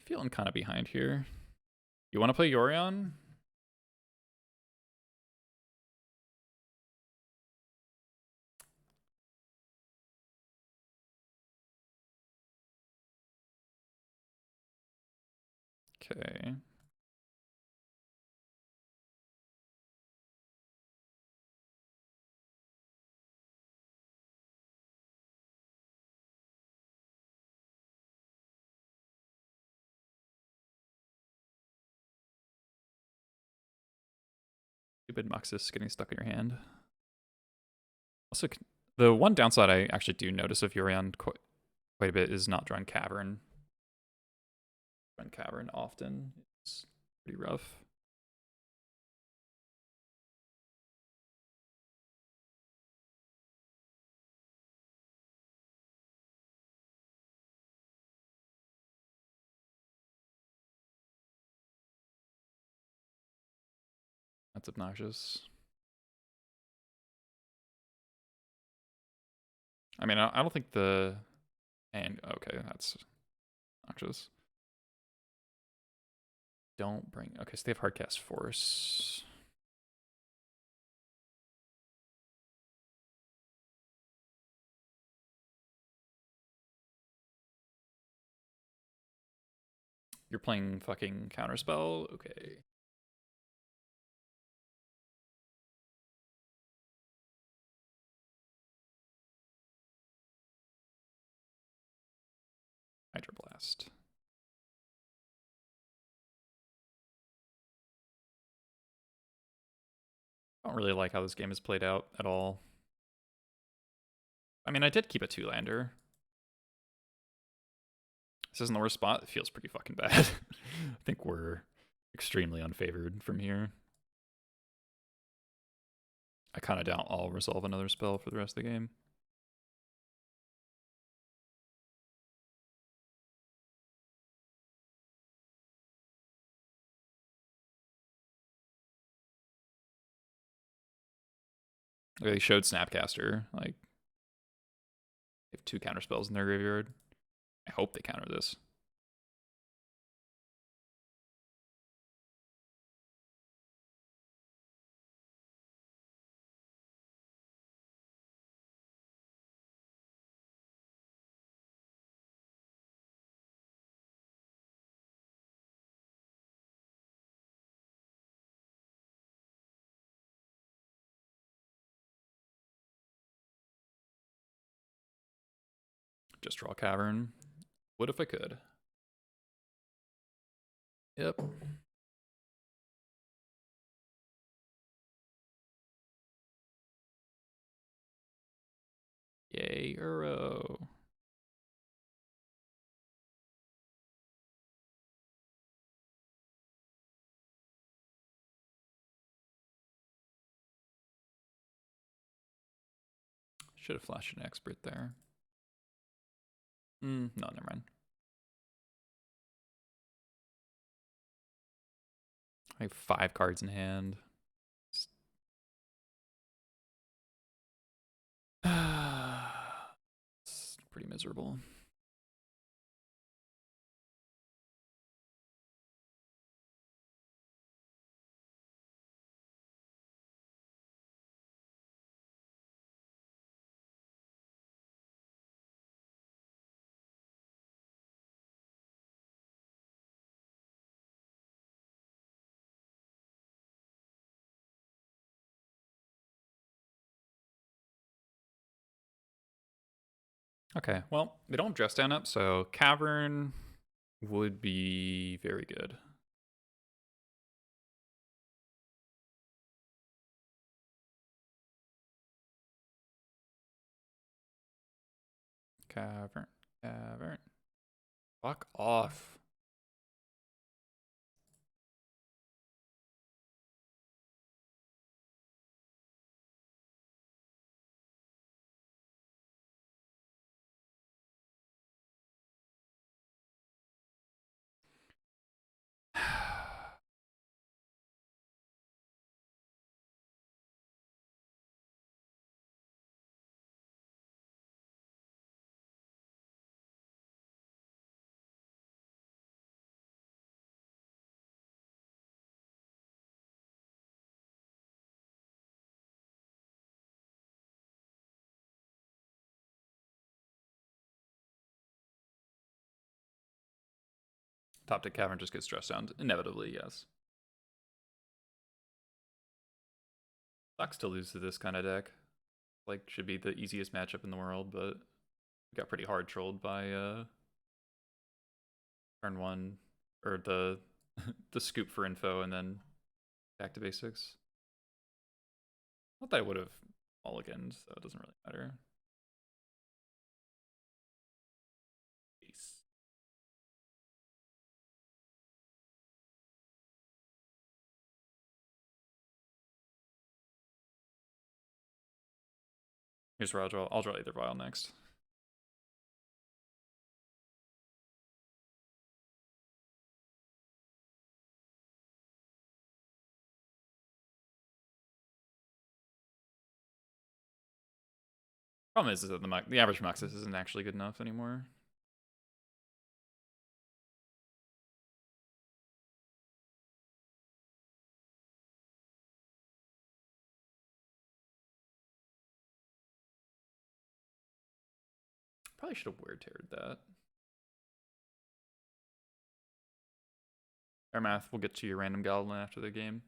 Feeling kind of behind here. You want to play Yorion? Okay. Stupid Muxus getting stuck in your hand. Also, the one downside I actually do notice of Yorion quite a bit is not drawing Cavern. Drawing Cavern often is pretty rough. That's obnoxious. I mean, I don't think the... And, okay, that's obnoxious. Don't bring... Okay, so they have Hardcast Force. You're playing fucking Counterspell? Okay. Hydroblast. I don't really like how this game is played out at all. I mean, I did keep a 2-lander. This isn't the worst spot. It feels pretty fucking bad. I think we're extremely unfavored from here. I kind of doubt I'll resolve another spell for the rest of the game. They showed Snapcaster. Like, they have 2 counter spells in their graveyard. I hope they counter this. Just draw Cavern. What if I could? Yep. Yay, Uro. Should have flashed an expert there. No, never mind. I have 5 cards in hand. It's pretty miserable. Okay, well, they don't have Dress Down up, so Cavern would be very good. Cavern. Cavern. Fuck off. Top deck Cavern just gets stressed down. Inevitably, yes. Sucks to lose to this kind of deck. Like, should be the easiest matchup in the world, but we got pretty hard trolled by turn one, or the the scoop for info, and then back to basics. Not that I would have mulliganed, so it doesn't really matter. Peace. Here's where I'll draw either vial next. Problem is that the average Moxus isn't actually good enough anymore. Probably should have wear-teared that. Our math, we'll get to your random Goblin after the game.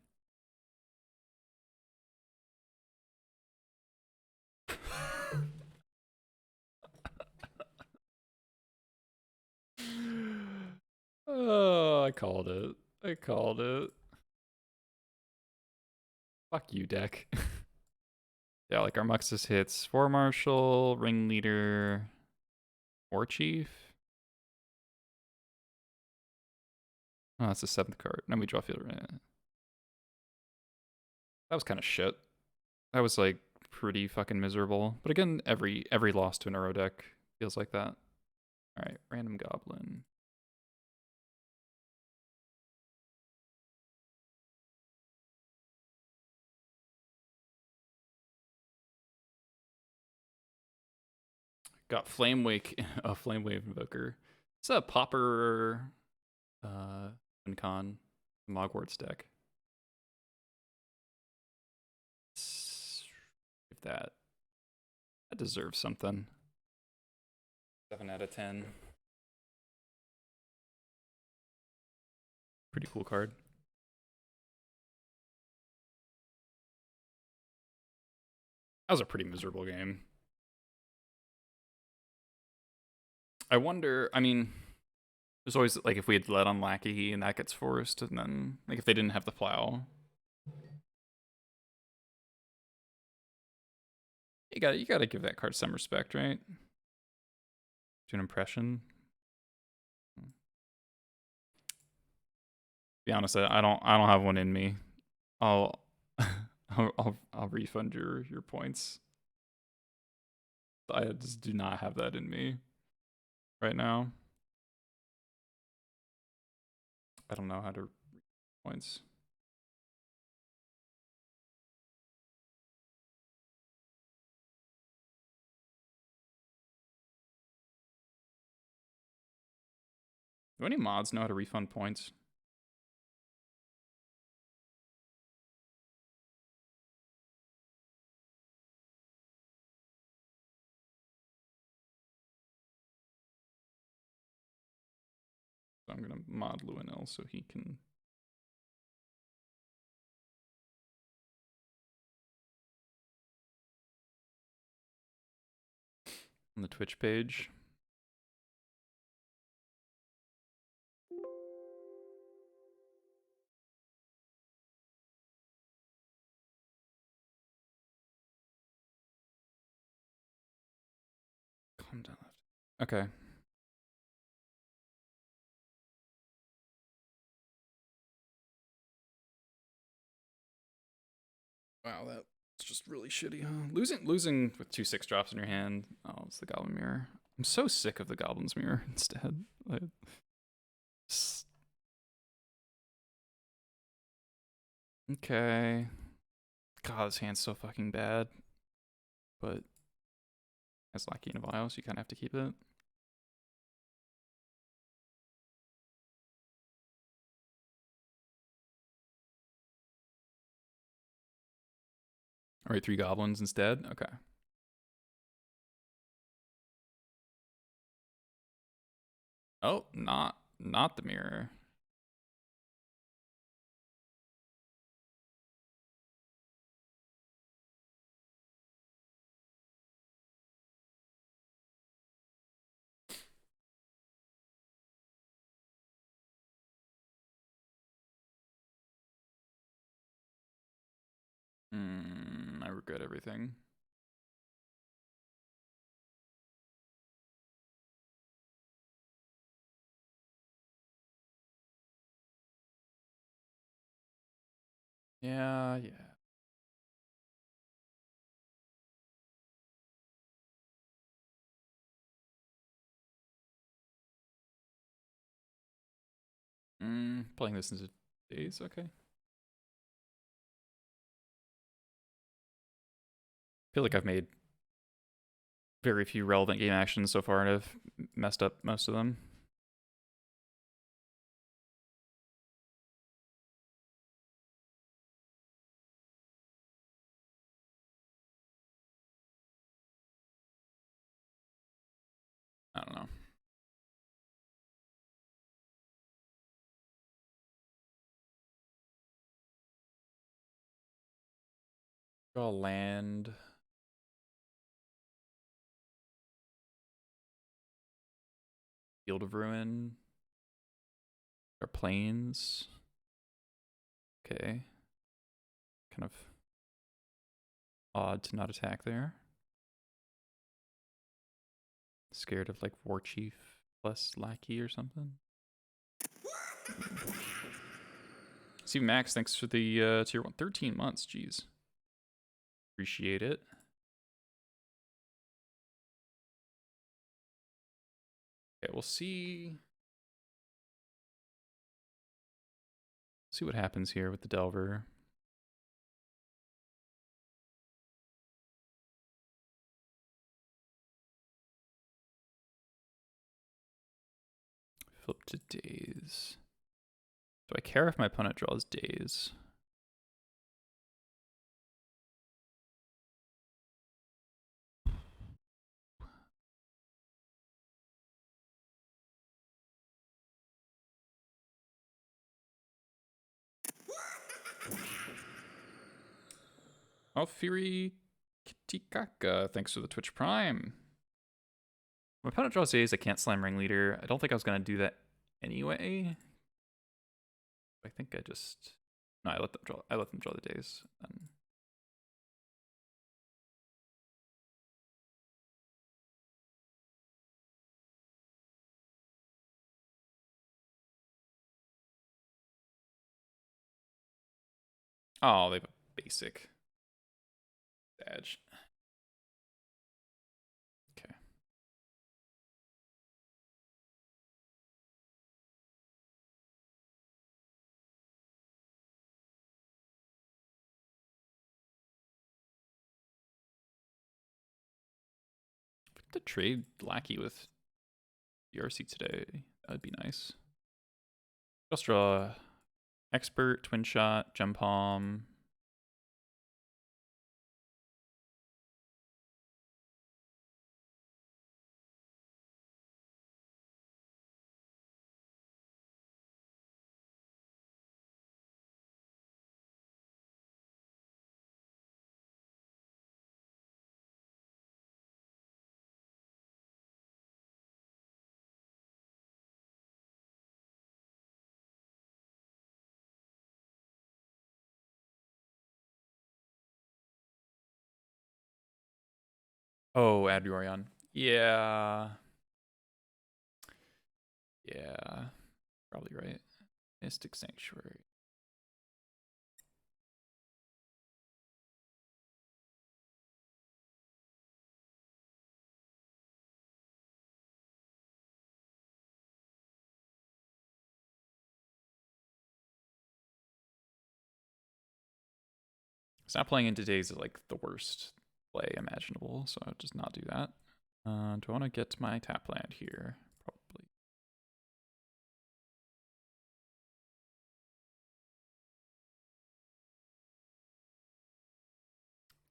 Oh, I called it. I called it. Fuck you, deck. Yeah, like our Muxus hits 4 Marshal, Ringleader, War Chief. Oh, that's the 7th card. Then we draw field. That was kind of shit. That was like pretty fucking miserable. But again, every loss to an Euro deck feels like that. Alright, random Goblin. Got Flame Wake, a Flame Wave Invoker. It's a Popper Con Mogwarts deck. Give that. That deserves something. 7 out of 10. Pretty cool card. That was a pretty miserable game. I wonder, I mean, there's always, like, if we had led on Lackey and that gets forced, and then, like, if they didn't have the plow. You gotta give that card some respect, right? Do an impression. Be honest, I don't have one in me. I'll I'll refund your points. I just do not have that in me right now. I don't know how to points. Do any mods know how to refund points? So I'm gonna mod Luenel so he can. On the Twitch page. Calm down. Okay. Wow, that's just really shitty, huh? Losing with 2/6 drops in your hand. Oh, it's the Goblin Mirror. I'm so sick of the Goblin's Mirror instead. Like, okay. God, this hand's so fucking bad. But it's Lackey in a vial, so you kind of have to keep it. Alright, 3 Goblins instead? Okay. Oh, not the mirror. I regret everything. Yeah. Playing this into days, okay. Feel like I've made very few relevant game actions so far and I've messed up most of them. I don't know. Draw land. Field of Ruin. Or plains. Okay. Kind of odd to not attack there. Scared of like War Chief plus Lackey or something. Steve Max, thanks for the tier 1. 13 months, jeez. Appreciate it. Okay, we'll see. See what happens here with the Delver. Flip to days. Do I care if my opponent draws days? Oh, Fury Kitikaka, thanks for the Twitch Prime. My opponent draws days, I can't slam Ringleader. I don't think I was going to do that anyway. I think I just... No, I let them draw the days. Oh, they have a basic badge. Okay. To trade Lackey with DRC today, that would be nice. Just draw Expert, Twin Shot, Gem Palm. Oh, add Yorion. Yeah. Yeah, probably right. Mystic Sanctuary. So not playing into days is like the worst play imaginable, so I'll just not do that. Do I want to get to my tap land here? Probably.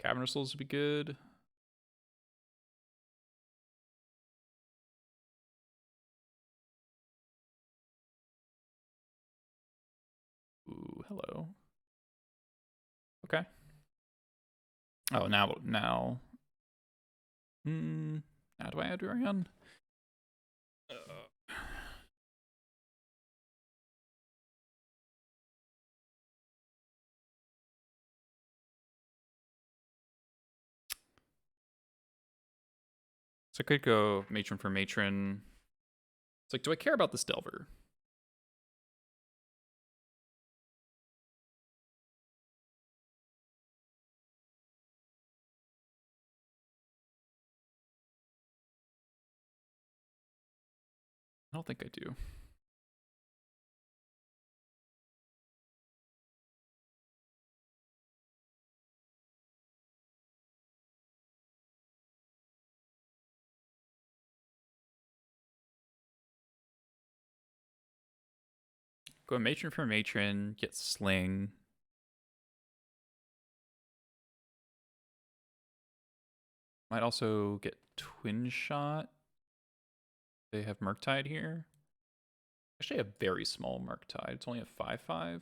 Cavern Souls would be good. Ooh, hello. Okay. Oh, now. Now do I add Yorion? So I could go matron for matron. It's like, do I care about this Delver? I don't think I do. Go matron for matron, get sling. Might also get twin shot. They have Murktide here. Actually, a very small Murktide. It's only a 5/5.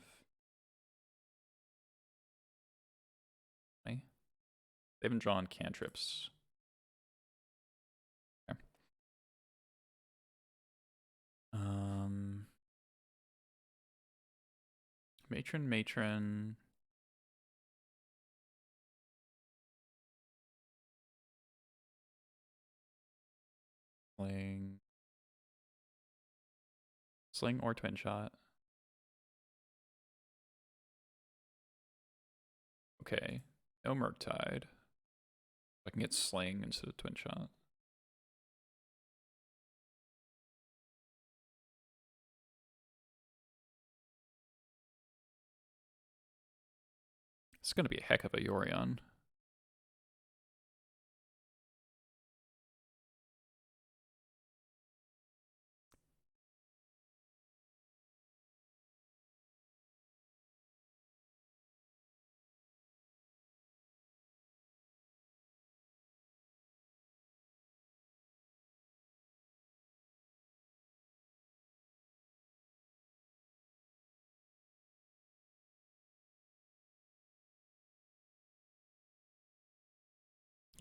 Okay. They haven't drawn cantrips. Okay. Matron. Sling or twin shot. Okay. No Murktide. I can get sling instead of twin shot. It's going to be a heck of a Yorion.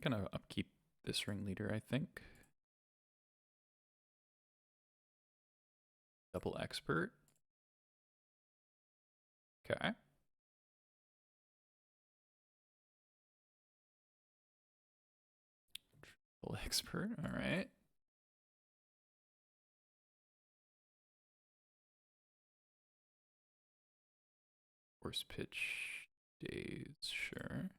Gonna upkeep this Ringleader, I think. Double expert. Okay. Double expert, alright. Horse pitch days, sure.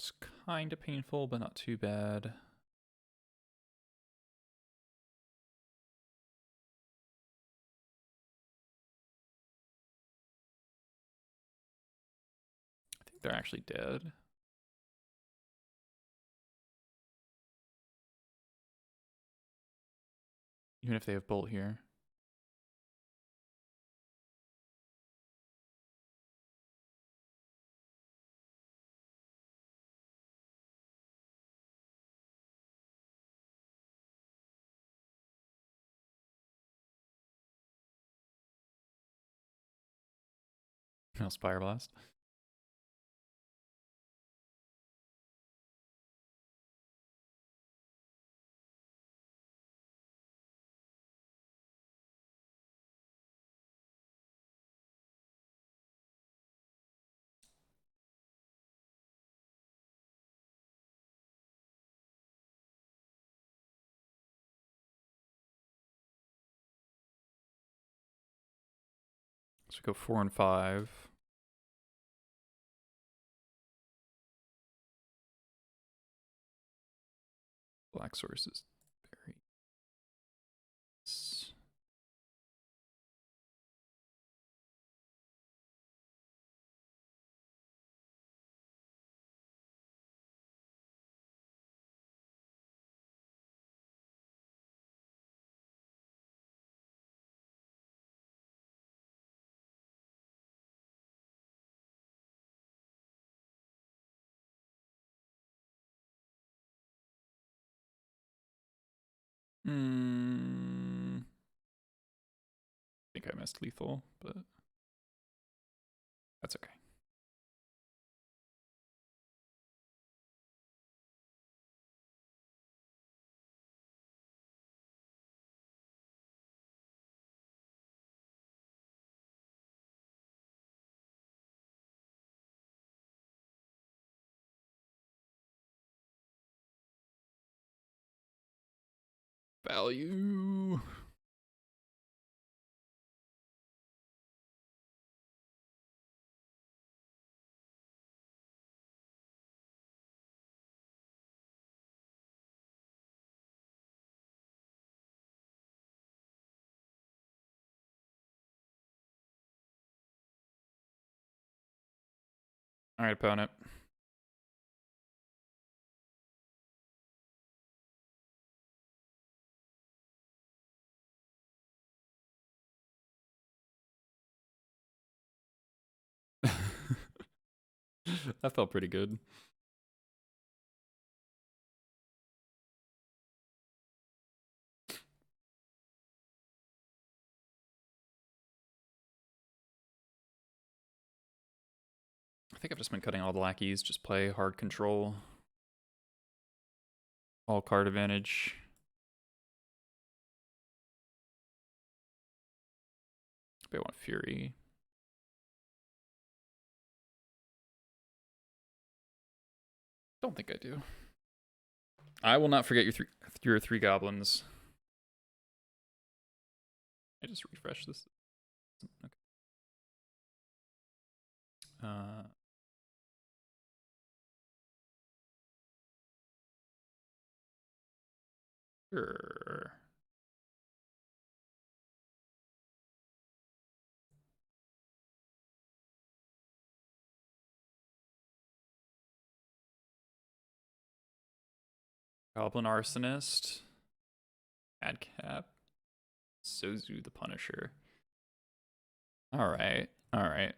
It's kind of painful, but not too bad. they're actually dead. Even if they have bolt here. No Spire Blast. So we go 4 and 5. Black sources. Very. I think I missed lethal, but that's okay. Value. All right, opponent. That felt pretty good. I think I've just been cutting all the lackeys, just play hard control. All card advantage. I want Fury. Don't think I do. I will not forget your three goblins. I just refresh this. Okay. Sure. Goblin Arsonist. Madcap. Sozu the Punisher. Alright. Alright.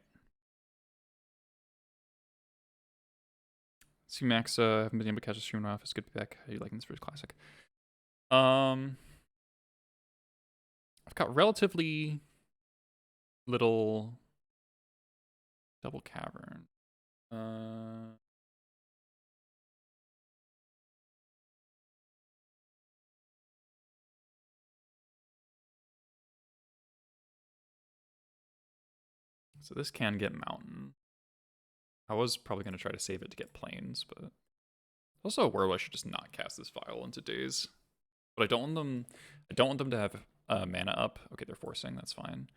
See Max, haven't been able to catch a stream off. It's good to be back. How are you liking this first classic? I've got relatively little double cavern. So this can get mountain. I was probably going to try to save it to get plains, but also a world I should just not cast this file into days. But I don't want them to have mana up. Okay, they're forcing. That's fine.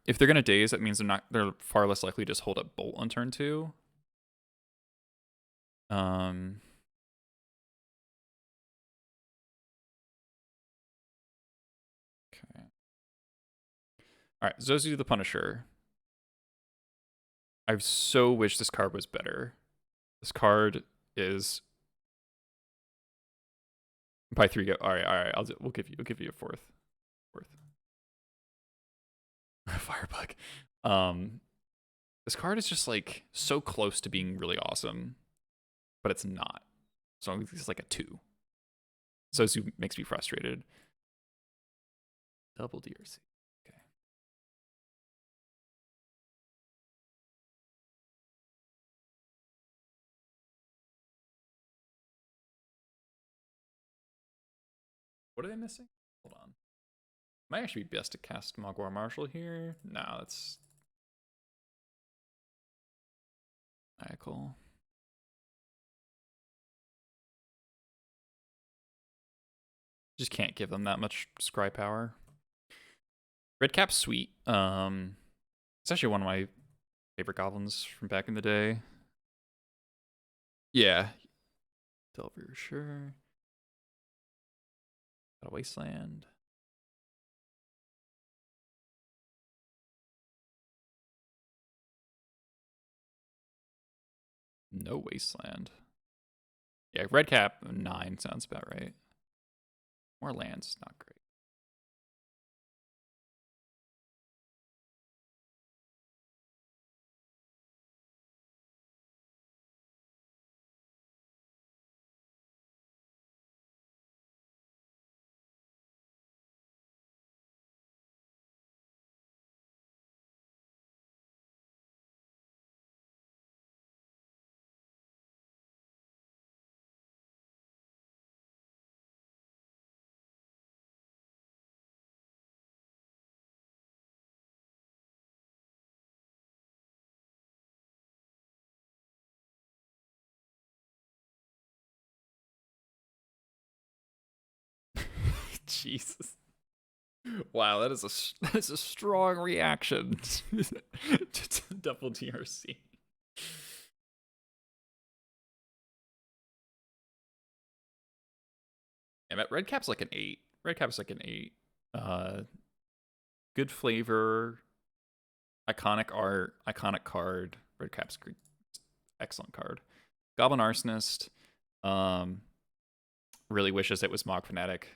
If they're gonna daze, that means they're far less likely to just hold up bolt on turn 2. Okay. Alright, Zozu the Punisher. I so wish this card was better. This card is by 3 go. All right. We'll give you a fourth. Firebug. This card is just like so close to being really awesome, but it's not. So it's like a 2. So it makes me frustrated. Double DRC. Okay. What are they missing? Hold on. Might actually be best to cast Mogwai Marshal here. No, that's cool. Just can't give them that much scry power. Red Cap's sweet. It's actually one of my favorite goblins from back in the day. Yeah. Delver, sure. Got a Wasteland. No Wasteland. Yeah, Red Cap 9 sounds about right. More lands, not great. Jesus. Wow, that is a strong reaction to double DRC. Yeah, Red Cap's like an 8. Red Cap's like an 8. Good flavor, iconic art, iconic card. Red Cap's great, excellent card. Goblin Arsonist. Really wishes it was Mog Fanatic.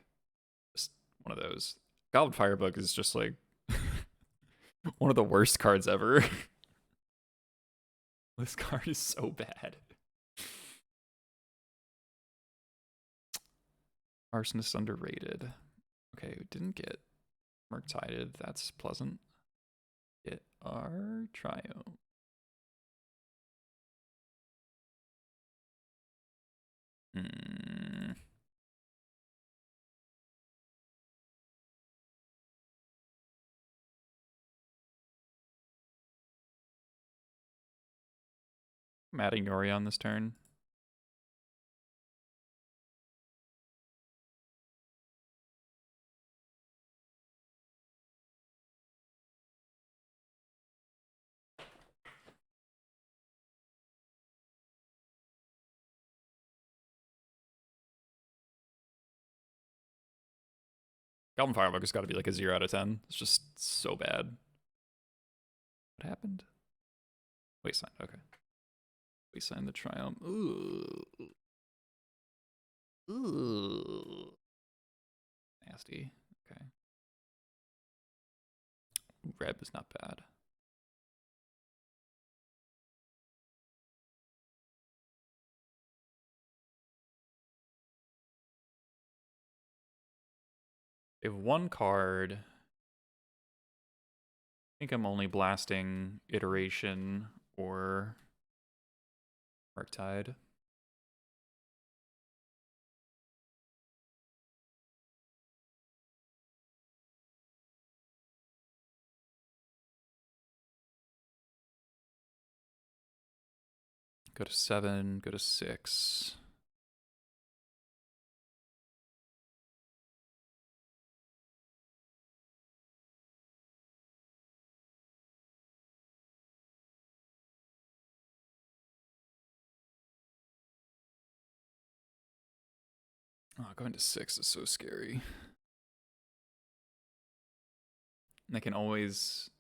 Just one of those. Goblin Firebug is just like one of the worst cards ever. This card is so bad. Arsonist underrated. Okay, we didn't get Murktided. That's pleasant. Get our Trio. I'm adding Yorion this turn. Goblin Firebug has got to be like a 0 out of 10. It's just so bad. What happened? Wasteland, okay. Wasteland the Triumph. Ooh. Ooh. Nasty. Okay. Reb is not bad. They have one card. I think I'm only blasting Iteration or Murktide. Go to 7, go to 6. Oh, going to 6 is so scary. And they can always...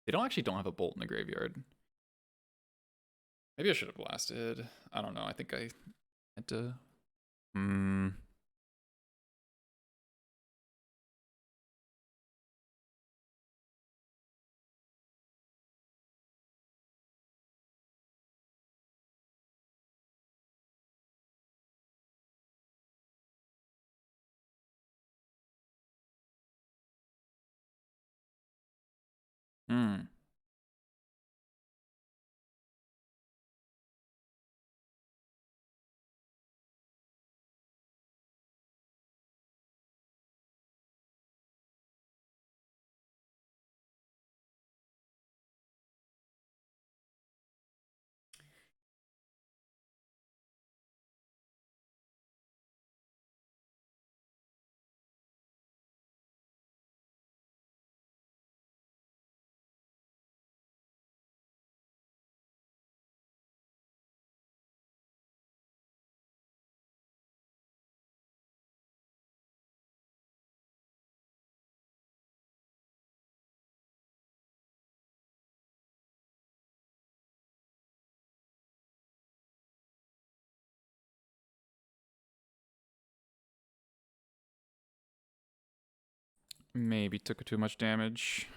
They don't have a bolt in the graveyard. Maybe I should have blasted. I don't know. I think I had to. Hmm. Hmm. Maybe took too much damage.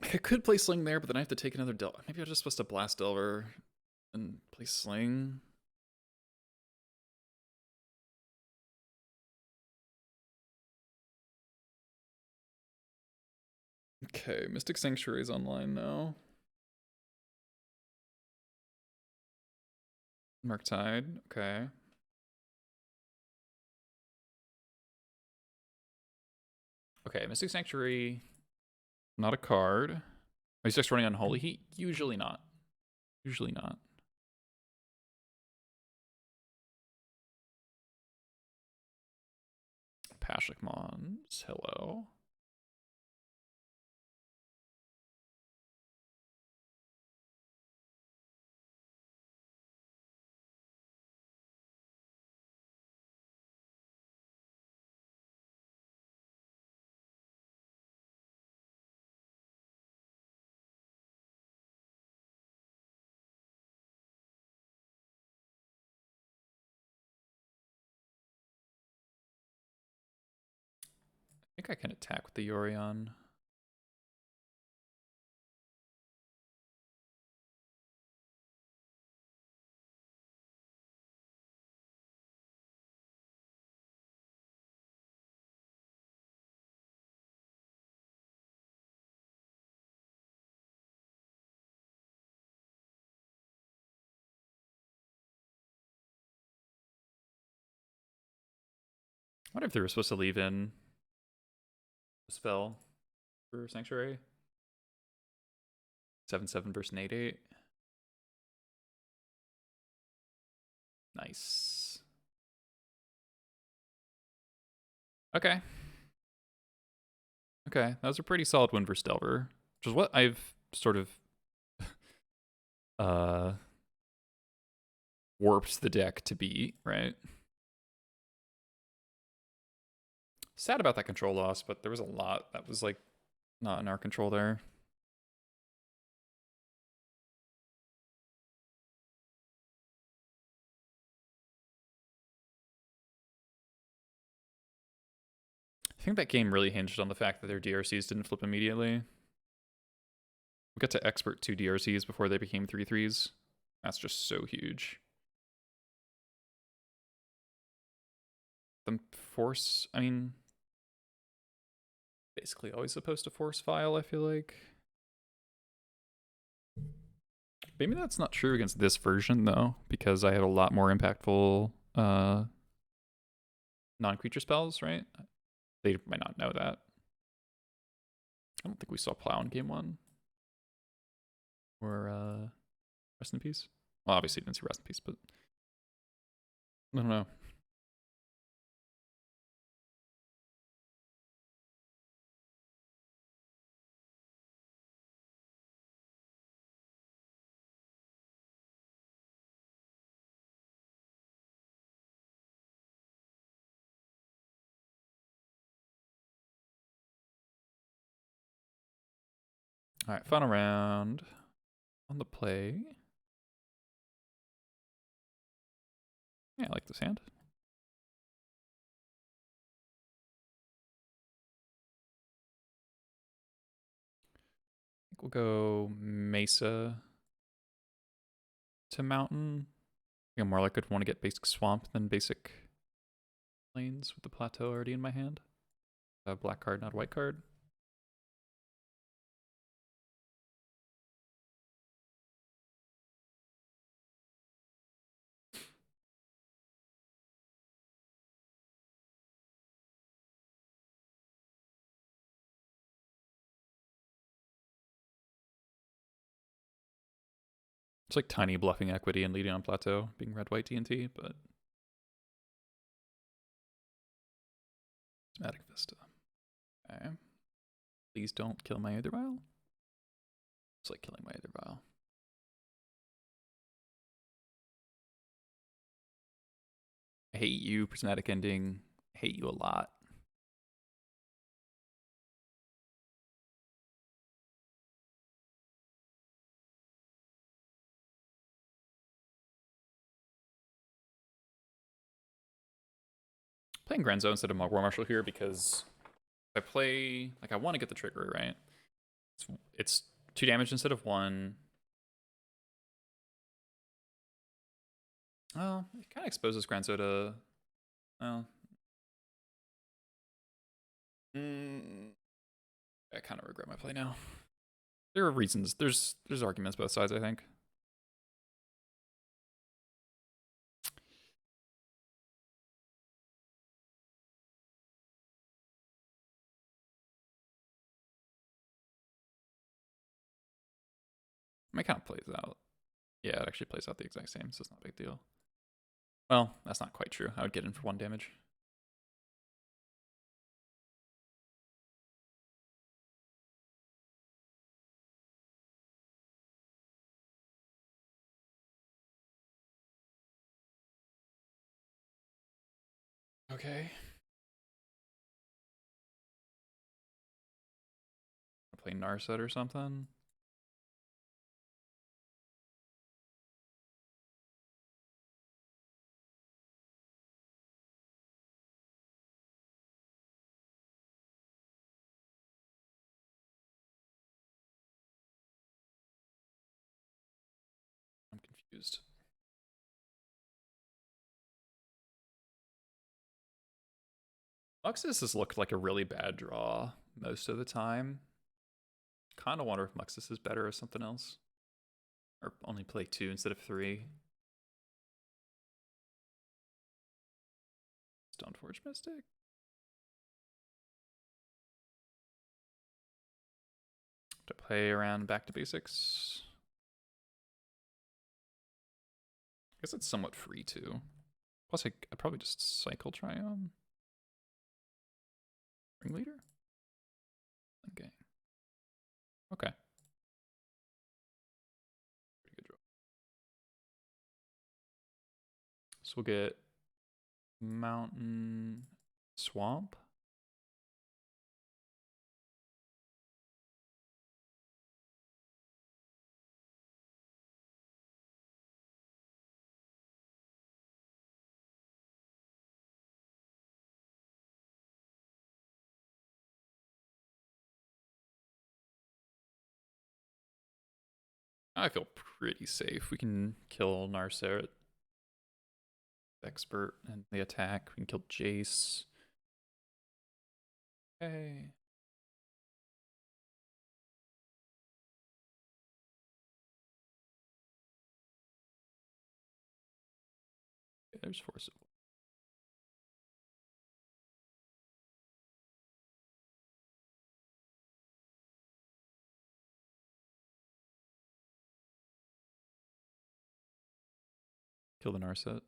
I could play Sling there, but then I have to take another Delver. Maybe I'm just supposed to blast Delver and play Sling. Okay, Mystic Sanctuary is online now. Murktide, okay. Okay, Mystic Sanctuary, not a card. Oh, he's just running Unholy Heat? Usually not. Usually not. Pashlik Mons, hello. I think I can attack with the Yorion. I wonder if they were supposed to leave in a spell for Sanctuary. 7/7 versus 8/8. Nice. Okay. Okay, that was a pretty solid win versus Delver, which is what I've sort of uh warped the deck to be, right? Sad about that control loss, but there was a lot that was like not in our control there. I think that game really hinged on the fact that their DRCs didn't flip immediately. We got to expert 2 DRCs before they became 3/3s. That's just so huge. The force, I mean, basically always supposed to force file, I feel like. Maybe that's not true against this version, though, because I had a lot more impactful non-creature spells, right? They might not know that. I don't think we saw Plow in game 1. Or Rest in Peace. Well, obviously didn't see Rest in Peace, but I don't know. Alright, final round. On the play. Yeah, I like this hand. I think we'll go Mesa to Mountain. I think I'm more likely to want to get basic Swamp than basic Plains with the Plateau already in my hand. A black card, not a white card. It's like tiny bluffing equity and leading on Plateau, being red-white TNT, but Prismatic Vista. Okay. Please don't kill my Aether Vial. It's like killing my Aether Vial. I hate you, Prismatic Ending. I hate you a lot. Playing Grenzo instead of War Marshal here because if I play, like, I want to get the trigger, right? It's 2 damage instead of 1. Well, it kind of exposes Grenzo to, well, I kind of regret my play now. There are reasons. There's arguments both sides, I think. I mean, it kind of plays out. Yeah, it actually plays out the exact same, so it's not a big deal. Well, that's not quite true. I would get in for 1 damage. Okay. I'll play Narset or something. I'm confused. Muxus has looked like a really bad draw most of the time. Kind of wonder if Muxus is better as something else. Or only play 2 instead of 3. Stoneforge Mystic. To play around back to basics. I guess it's somewhat free too. Plus, I'd probably just cycle Tryon. Ringleader? Okay. Okay. Pretty good draw. So we'll get Mountain Swamp. I feel pretty safe. We can kill Narset, Expert, and the attack. We can kill Jace. Okay. Okay, there's Force of Will. Kill the Narset.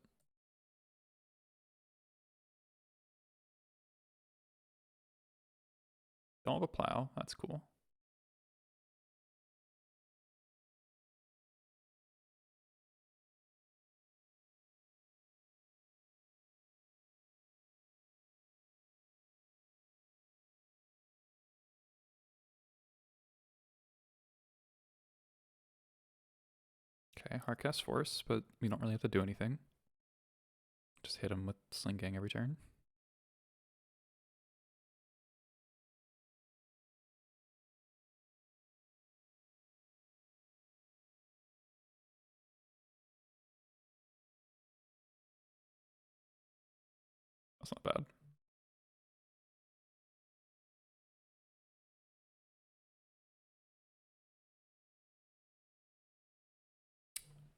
Don't have a plow. That's cool. Okay, Hardcast Force, but we don't really have to do anything. Just hit him with Sling Gang every turn. That's not bad.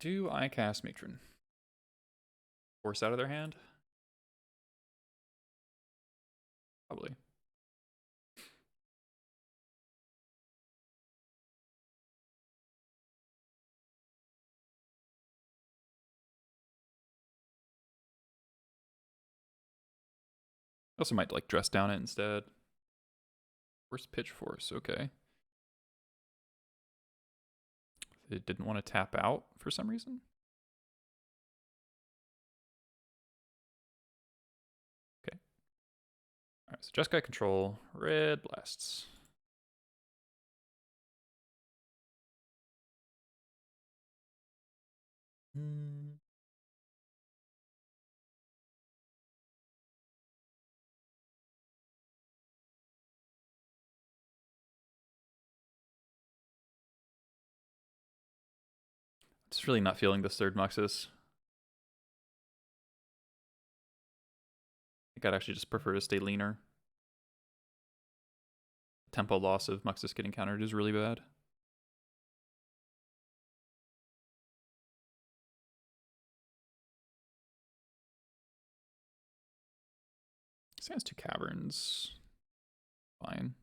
Do I cast Matron? Force out of their hand? Probably. Also might like dress down it instead. Worst pitch force, okay. It didn't want to tap out for some reason. Okay. Alright, so Jeskai Control, red blasts. Just really not feeling this third Muxus. I think I'd actually just prefer to stay leaner. Tempo loss of Muxus getting countered is really bad. This has 2 caverns. Fine.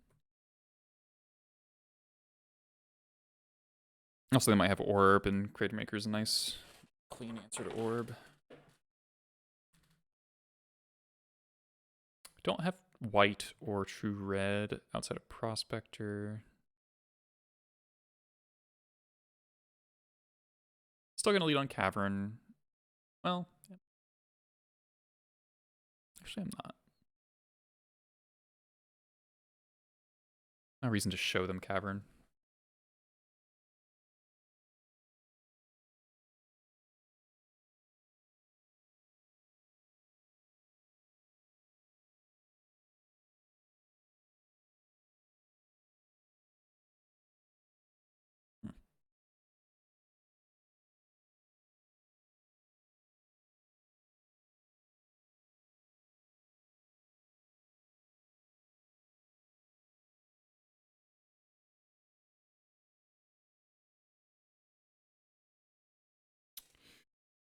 Also, they might have Orb, and Creator Maker's a nice, clean answer to Orb. Don't have white or true red outside of Prospector. Still gonna lead on Cavern. Well, yeah. Actually, I'm not. No reason to show them Cavern.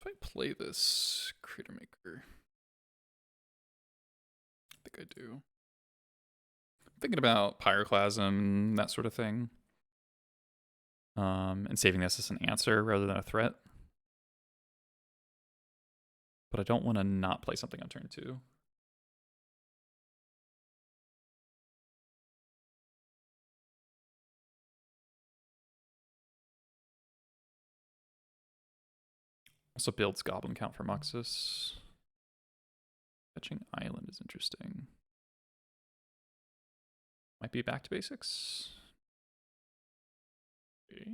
If I play this Creator Maker, I think I do. I'm thinking about Pyroclasm, that sort of thing. And saving this as an answer rather than a threat. But I don't want to not play something on turn 2. Also builds Goblin count for Muxus. Fetching Island is interesting. Might be back to basics. Okay.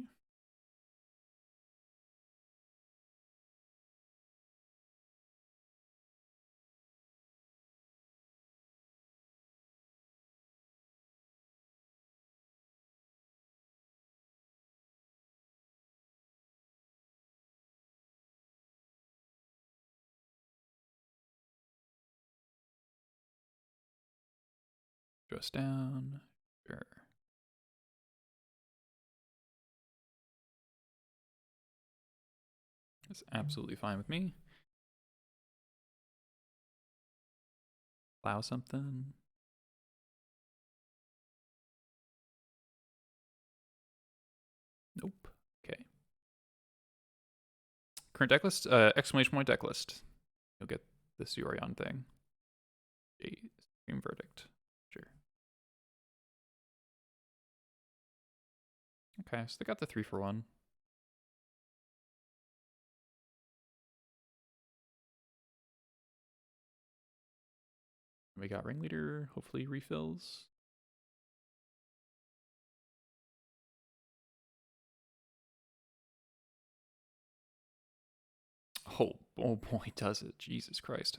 Dress down. Sure. That's absolutely fine with me. Allow something. Nope. Okay. Current deck list? Exclamation point deck list. You'll get this Yorion thing. Extreme Verdict. Sure. Okay, so they got the 3-for-1. We got Ringleader, hopefully refills. Oh boy, does it. Jesus Christ.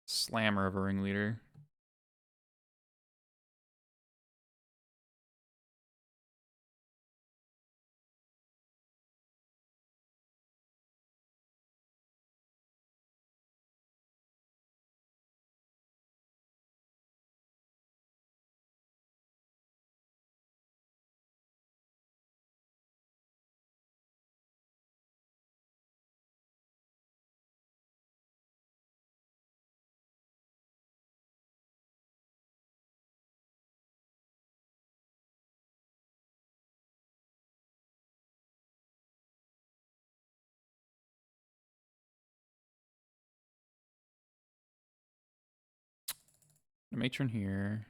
Slammer of a Ringleader. Matron here.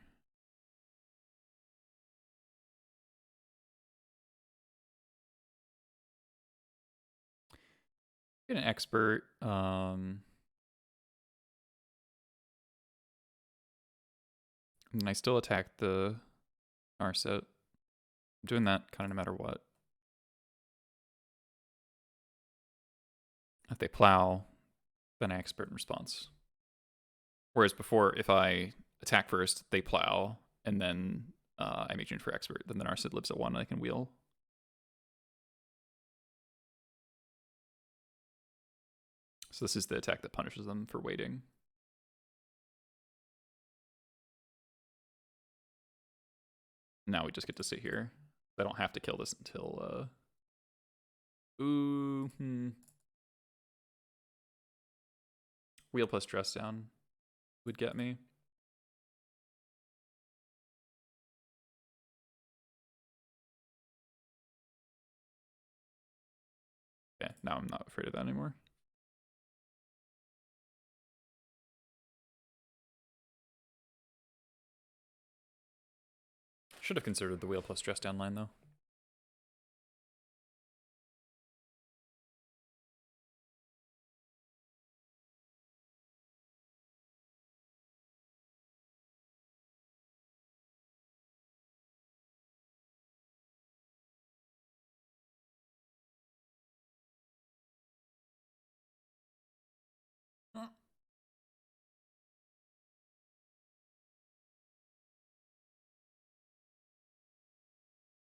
Get an expert. And I still attack the Narset. I'm doing that kind of no matter what. If they plow, then I expert in response. Whereas before, if I attack first, they plow, and then I matron for expert. Then the Narset lives at 1 and I can wheel. So this is the attack that punishes them for waiting. Now we just get to sit here. I don't have to kill this until Wheel plus dress down would get me. Okay, now I'm not afraid of that anymore. Should have considered the wheel plus dress down line though.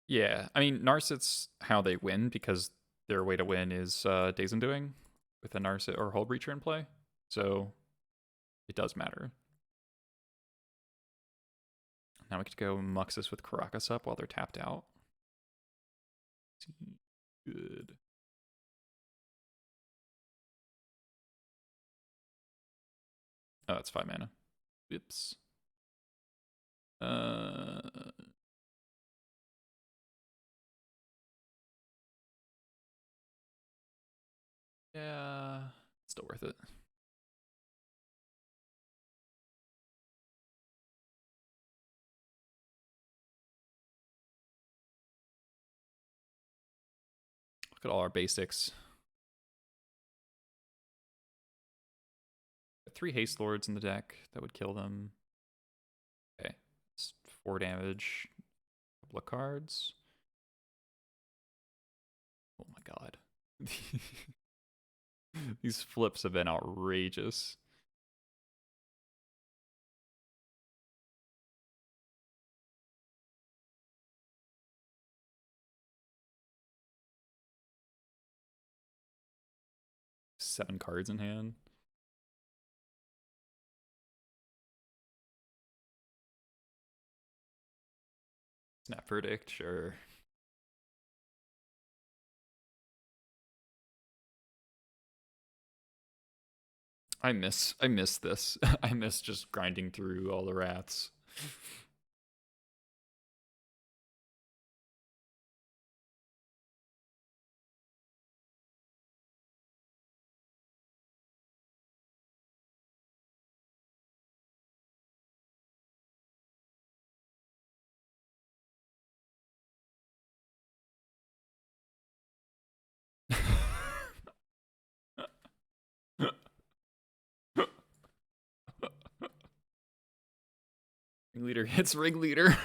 Yeah, I mean, Narsets, how they win, because their way to win is Days Undoing with a Narset or Hull Breacher in play. So it does matter. Now we could go Muxus with Caracas up while they're tapped out. Good. Oh, that's 5 mana. Oops. Yeah, still worth it. Look at all our basics. 3 Haste Lords in the deck that would kill them. Okay, it's 4 damage. Couple of cards. Oh my god. These flips have been outrageous. Seven cards in hand. Snap Verdict, sure. I miss this. I miss just grinding through all the wraths. Ringleader hits Ringleader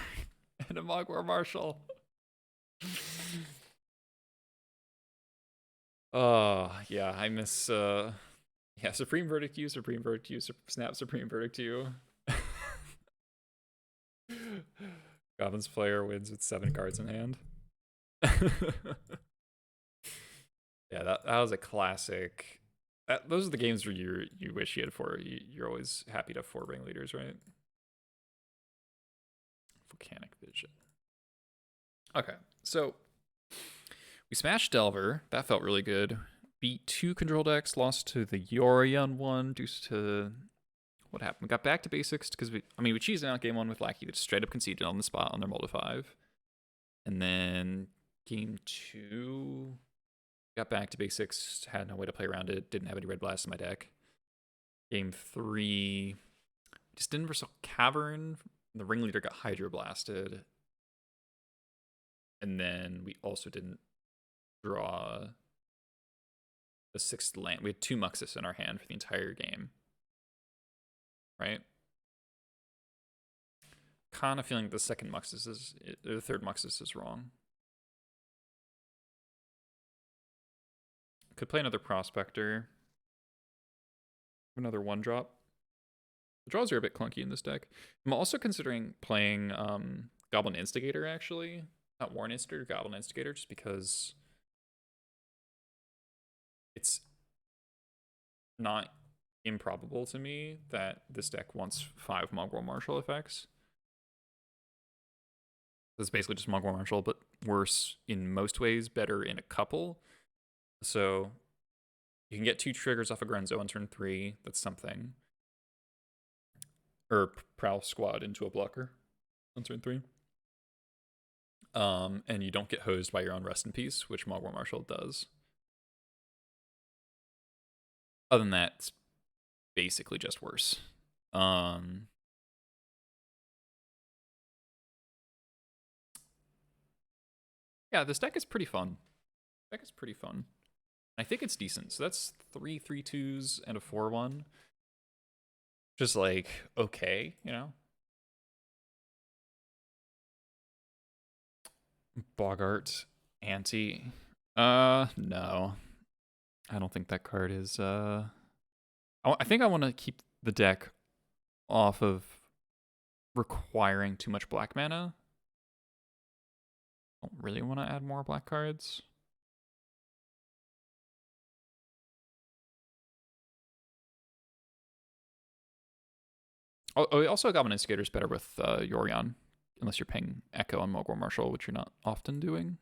and a Mogwai Marshal. Yeah, I miss yeah, Supreme Verdict U, Supreme Verdict U, Snap Supreme Verdict U. Goblins player wins with 7 cards in hand. Yeah, that was a classic. Those are the games where you wish you had 4. You're always happy to have 4 Ringleaders, right? Volcanic Vision. Okay, so we smashed Delver. That felt really good. Beat 2 control decks, lost to the Yorion one due to what happened. We got back to basics because we cheesed out game 1 with Lackey that straight up conceded on the spot on their Multi 5. And then game 2, got back to basics, had no way to play around it, didn't have any red blasts in my deck. Game 3, just didn't versus Cavern. The Ringleader got Hydro Blasted. And then we also didn't draw the 6th land. We had 2 Muxus in our hand for the entire game. Right? Kind of feeling the second Muxus the third Muxus is wrong. Could play another Prospector. Another 1-drop. The draws are a bit clunky in this deck. I'm also considering playing Goblin Instigator, actually. Not Warren Instigator, Goblin Instigator, just because it's not improbable to me that this deck wants 5 Mongrel Marshal effects. It's basically just Mongrel Marshal, but worse in most ways, better in a couple. So you can get 2 triggers off a Grenzo on turn 3. That's something. Or Prowl Squad into a blocker on turn 3. And you don't get hosed by your own Rest in Peace, which Mongrel Marshal does. Other than that, it's basically just worse. Yeah, this deck is pretty fun. I think it's decent. So that's 3 3/2s and a 4/1. Just like, okay, you know? Bogart, Anti. No. I don't think that card is, I think I want to keep the deck off of requiring too much black mana. I don't really want to add more black cards. Oh, also Goblin Instigator is better with Yorion, unless you're paying Echo on Mongrel Marshal, which you're not often doing.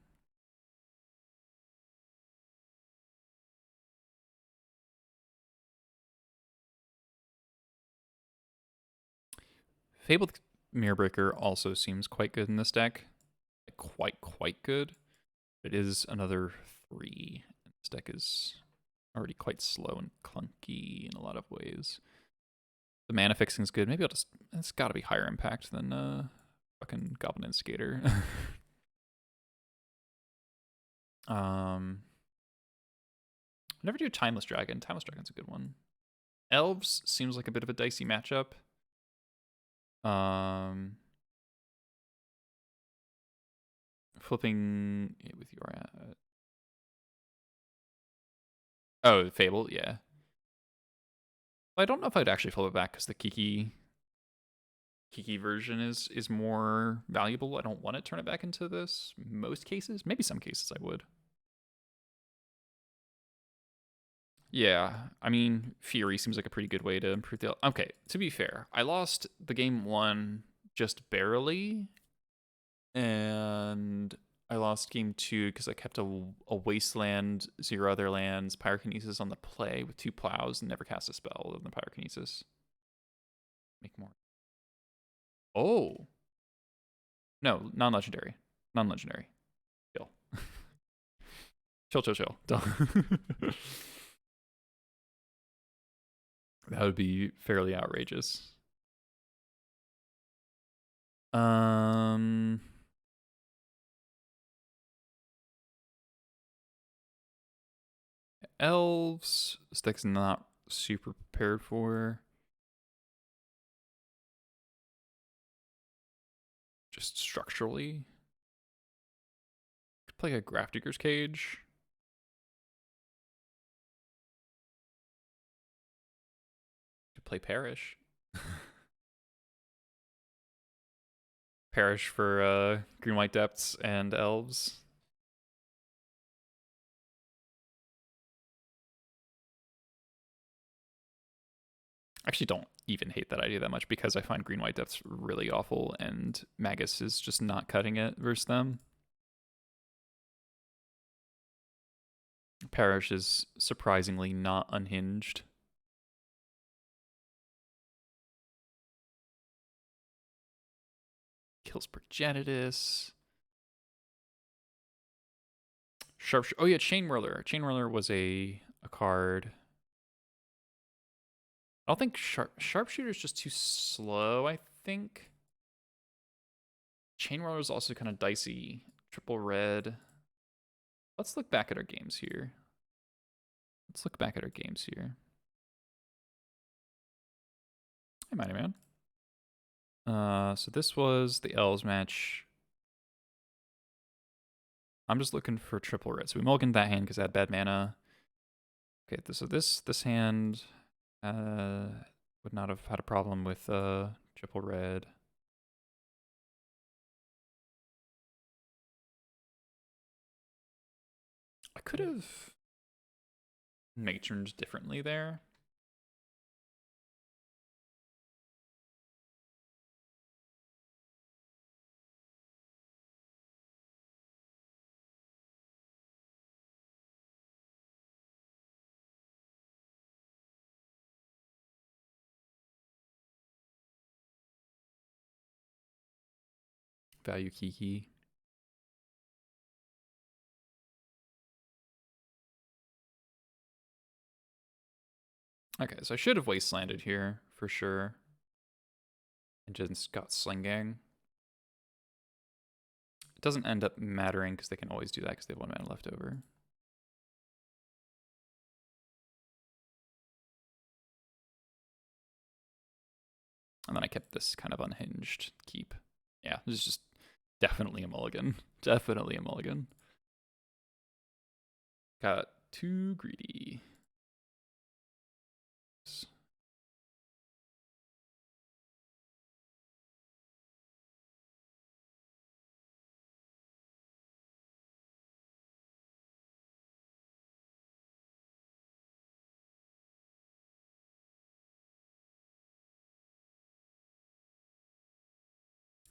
Fabled Mirrorbreaker also seems quite good in this deck. Like quite good. It is another 3. This deck is already quite slow and clunky in a lot of ways. The mana fixing is good. Maybe I'll just... It's got to be higher impact than fucking Goblin Instigator. Never do Timeless Dragon. Timeless Dragon's a good one. Elves seems like a bit of a dicey matchup. Flipping with your... Oh, Fable, yeah. I don't know if I'd actually flip it back because the Kiki version is more valuable. I don't want to turn it back into this. Most cases, maybe some cases I would. Yeah, I mean, Fury seems like a pretty good way to improve the... Okay, to be fair, I lost the game 1 just barely, and I lost game 2 because I kept a Wasteland, 0 other lands, Pyrokinesis on the play with 2 plows, and never cast a spell other than Pyrokinesis. Make more. Oh. No, non-legendary. Non-legendary. Chill. Chill. That would be fairly outrageous. Elves. This deck's not super prepared for. Just structurally. Could play a Grafdigger's Cage. play Perish. Perish for Green White Depths and Elves. I actually don't even hate that idea that much because I find Green White Depths really awful and Magus is just not cutting it versus them. Perish is surprisingly not unhinged. Kills Progenitus. Oh yeah, Chain Whirler. Chain Whirler was a card. I don't think Sharpshooter is just too slow, I think. Chain Whirler is also kind of dicey. Triple red. Let's look back at our games here. Hey, Mighty Man. So this was the Elves match. I'm just looking for triple red. So we mulliganed that hand because I had bad mana. Okay, so this hand would not have had a problem with triple red. I could have matroned differently there. Value Kiki. Okay, so I should have wastelanded here for sure. And just got Slinging. It doesn't end up mattering because they can always do that because they have 1 mana left over. And then I kept this kind of unhinged keep. Yeah, this is just definitely a mulligan. Definitely a mulligan. Got too greedy.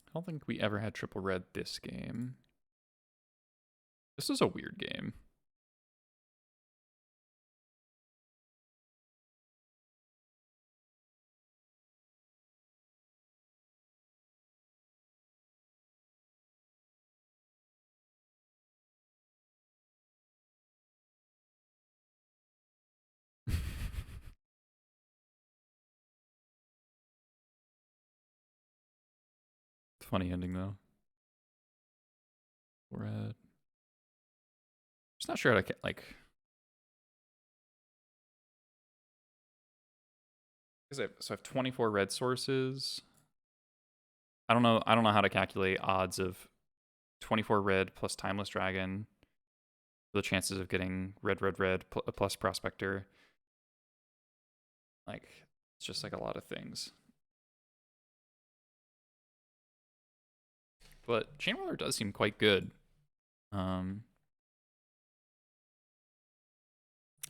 I don't think we ever had triple red this game. This is a weird game. Funny ending though. Red. Just not sure how to like. So I have 24 red sources. I don't know how to calculate odds of 24 red plus Timeless Dragon. The chances of getting red plus Prospector. Like, it's just like a lot of things. But Chain Whirler does seem quite good. I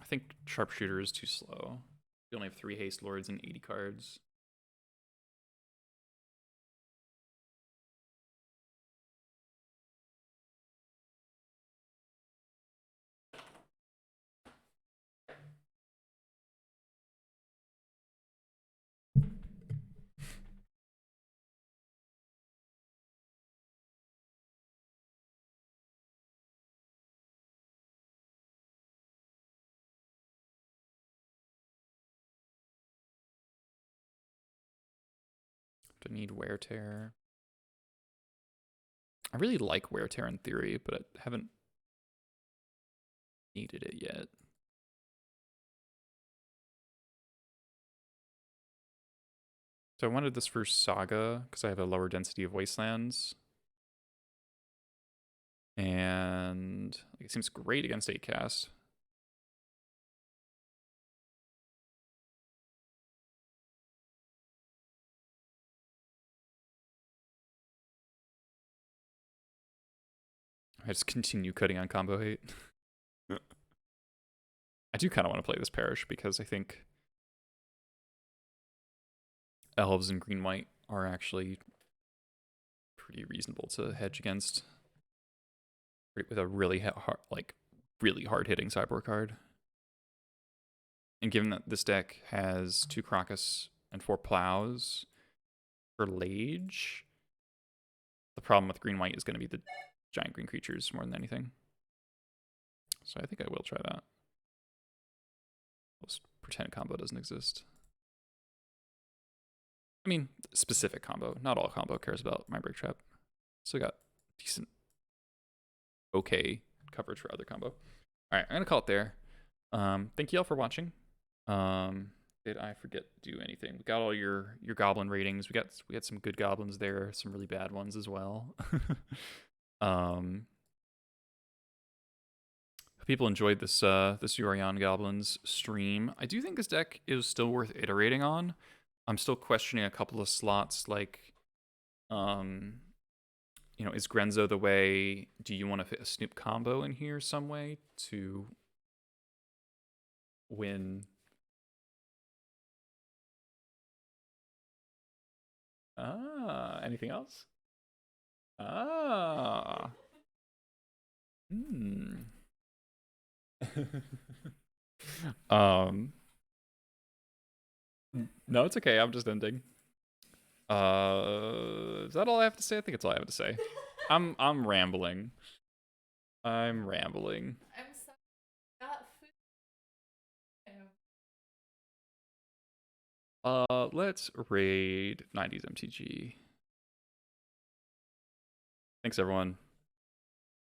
think Sharpshooter is too slow. You only have 3 Haste Lords and 80 cards. To need Wear Tear. I really like Wear Tear in theory, but I haven't needed it yet. So I wanted this for Saga because I have a lower density of Wastelands. And it seems great against 8-cast. I just continue cutting on combo hate. I do kind of want to play this parish because I think elves and green-white are actually pretty reasonable to hedge against with a really hard, really hard-hitting sideboard card. And given that this deck has 2 Crocus and 4 Plows for Lage, the problem with green-white is going to be the giant green creatures more than anything. So I think I will try that. Let's pretend combo doesn't exist. I mean, specific combo. Not all combo cares about my break trap. So I got decent, okay coverage for other combo. All right, I'm gonna call it there. Thank you all for watching. Did I forget to do anything? We got all your goblin ratings. We got some good goblins there, some really bad ones as well. People enjoyed this this Yorion Goblins stream. I do think this deck is still worth iterating on. I'm still questioning a couple of slots, like, you know, is Grenzo the way? Do you want to fit a Snoop combo in here some way to win? Anything else? No, it's okay. I'm just ending. Is that all I have to say? I think it's all I have to say. I'm rambling. I'm rambling. I'm so not food. Let's raid 90s MTG. Thanks, everyone.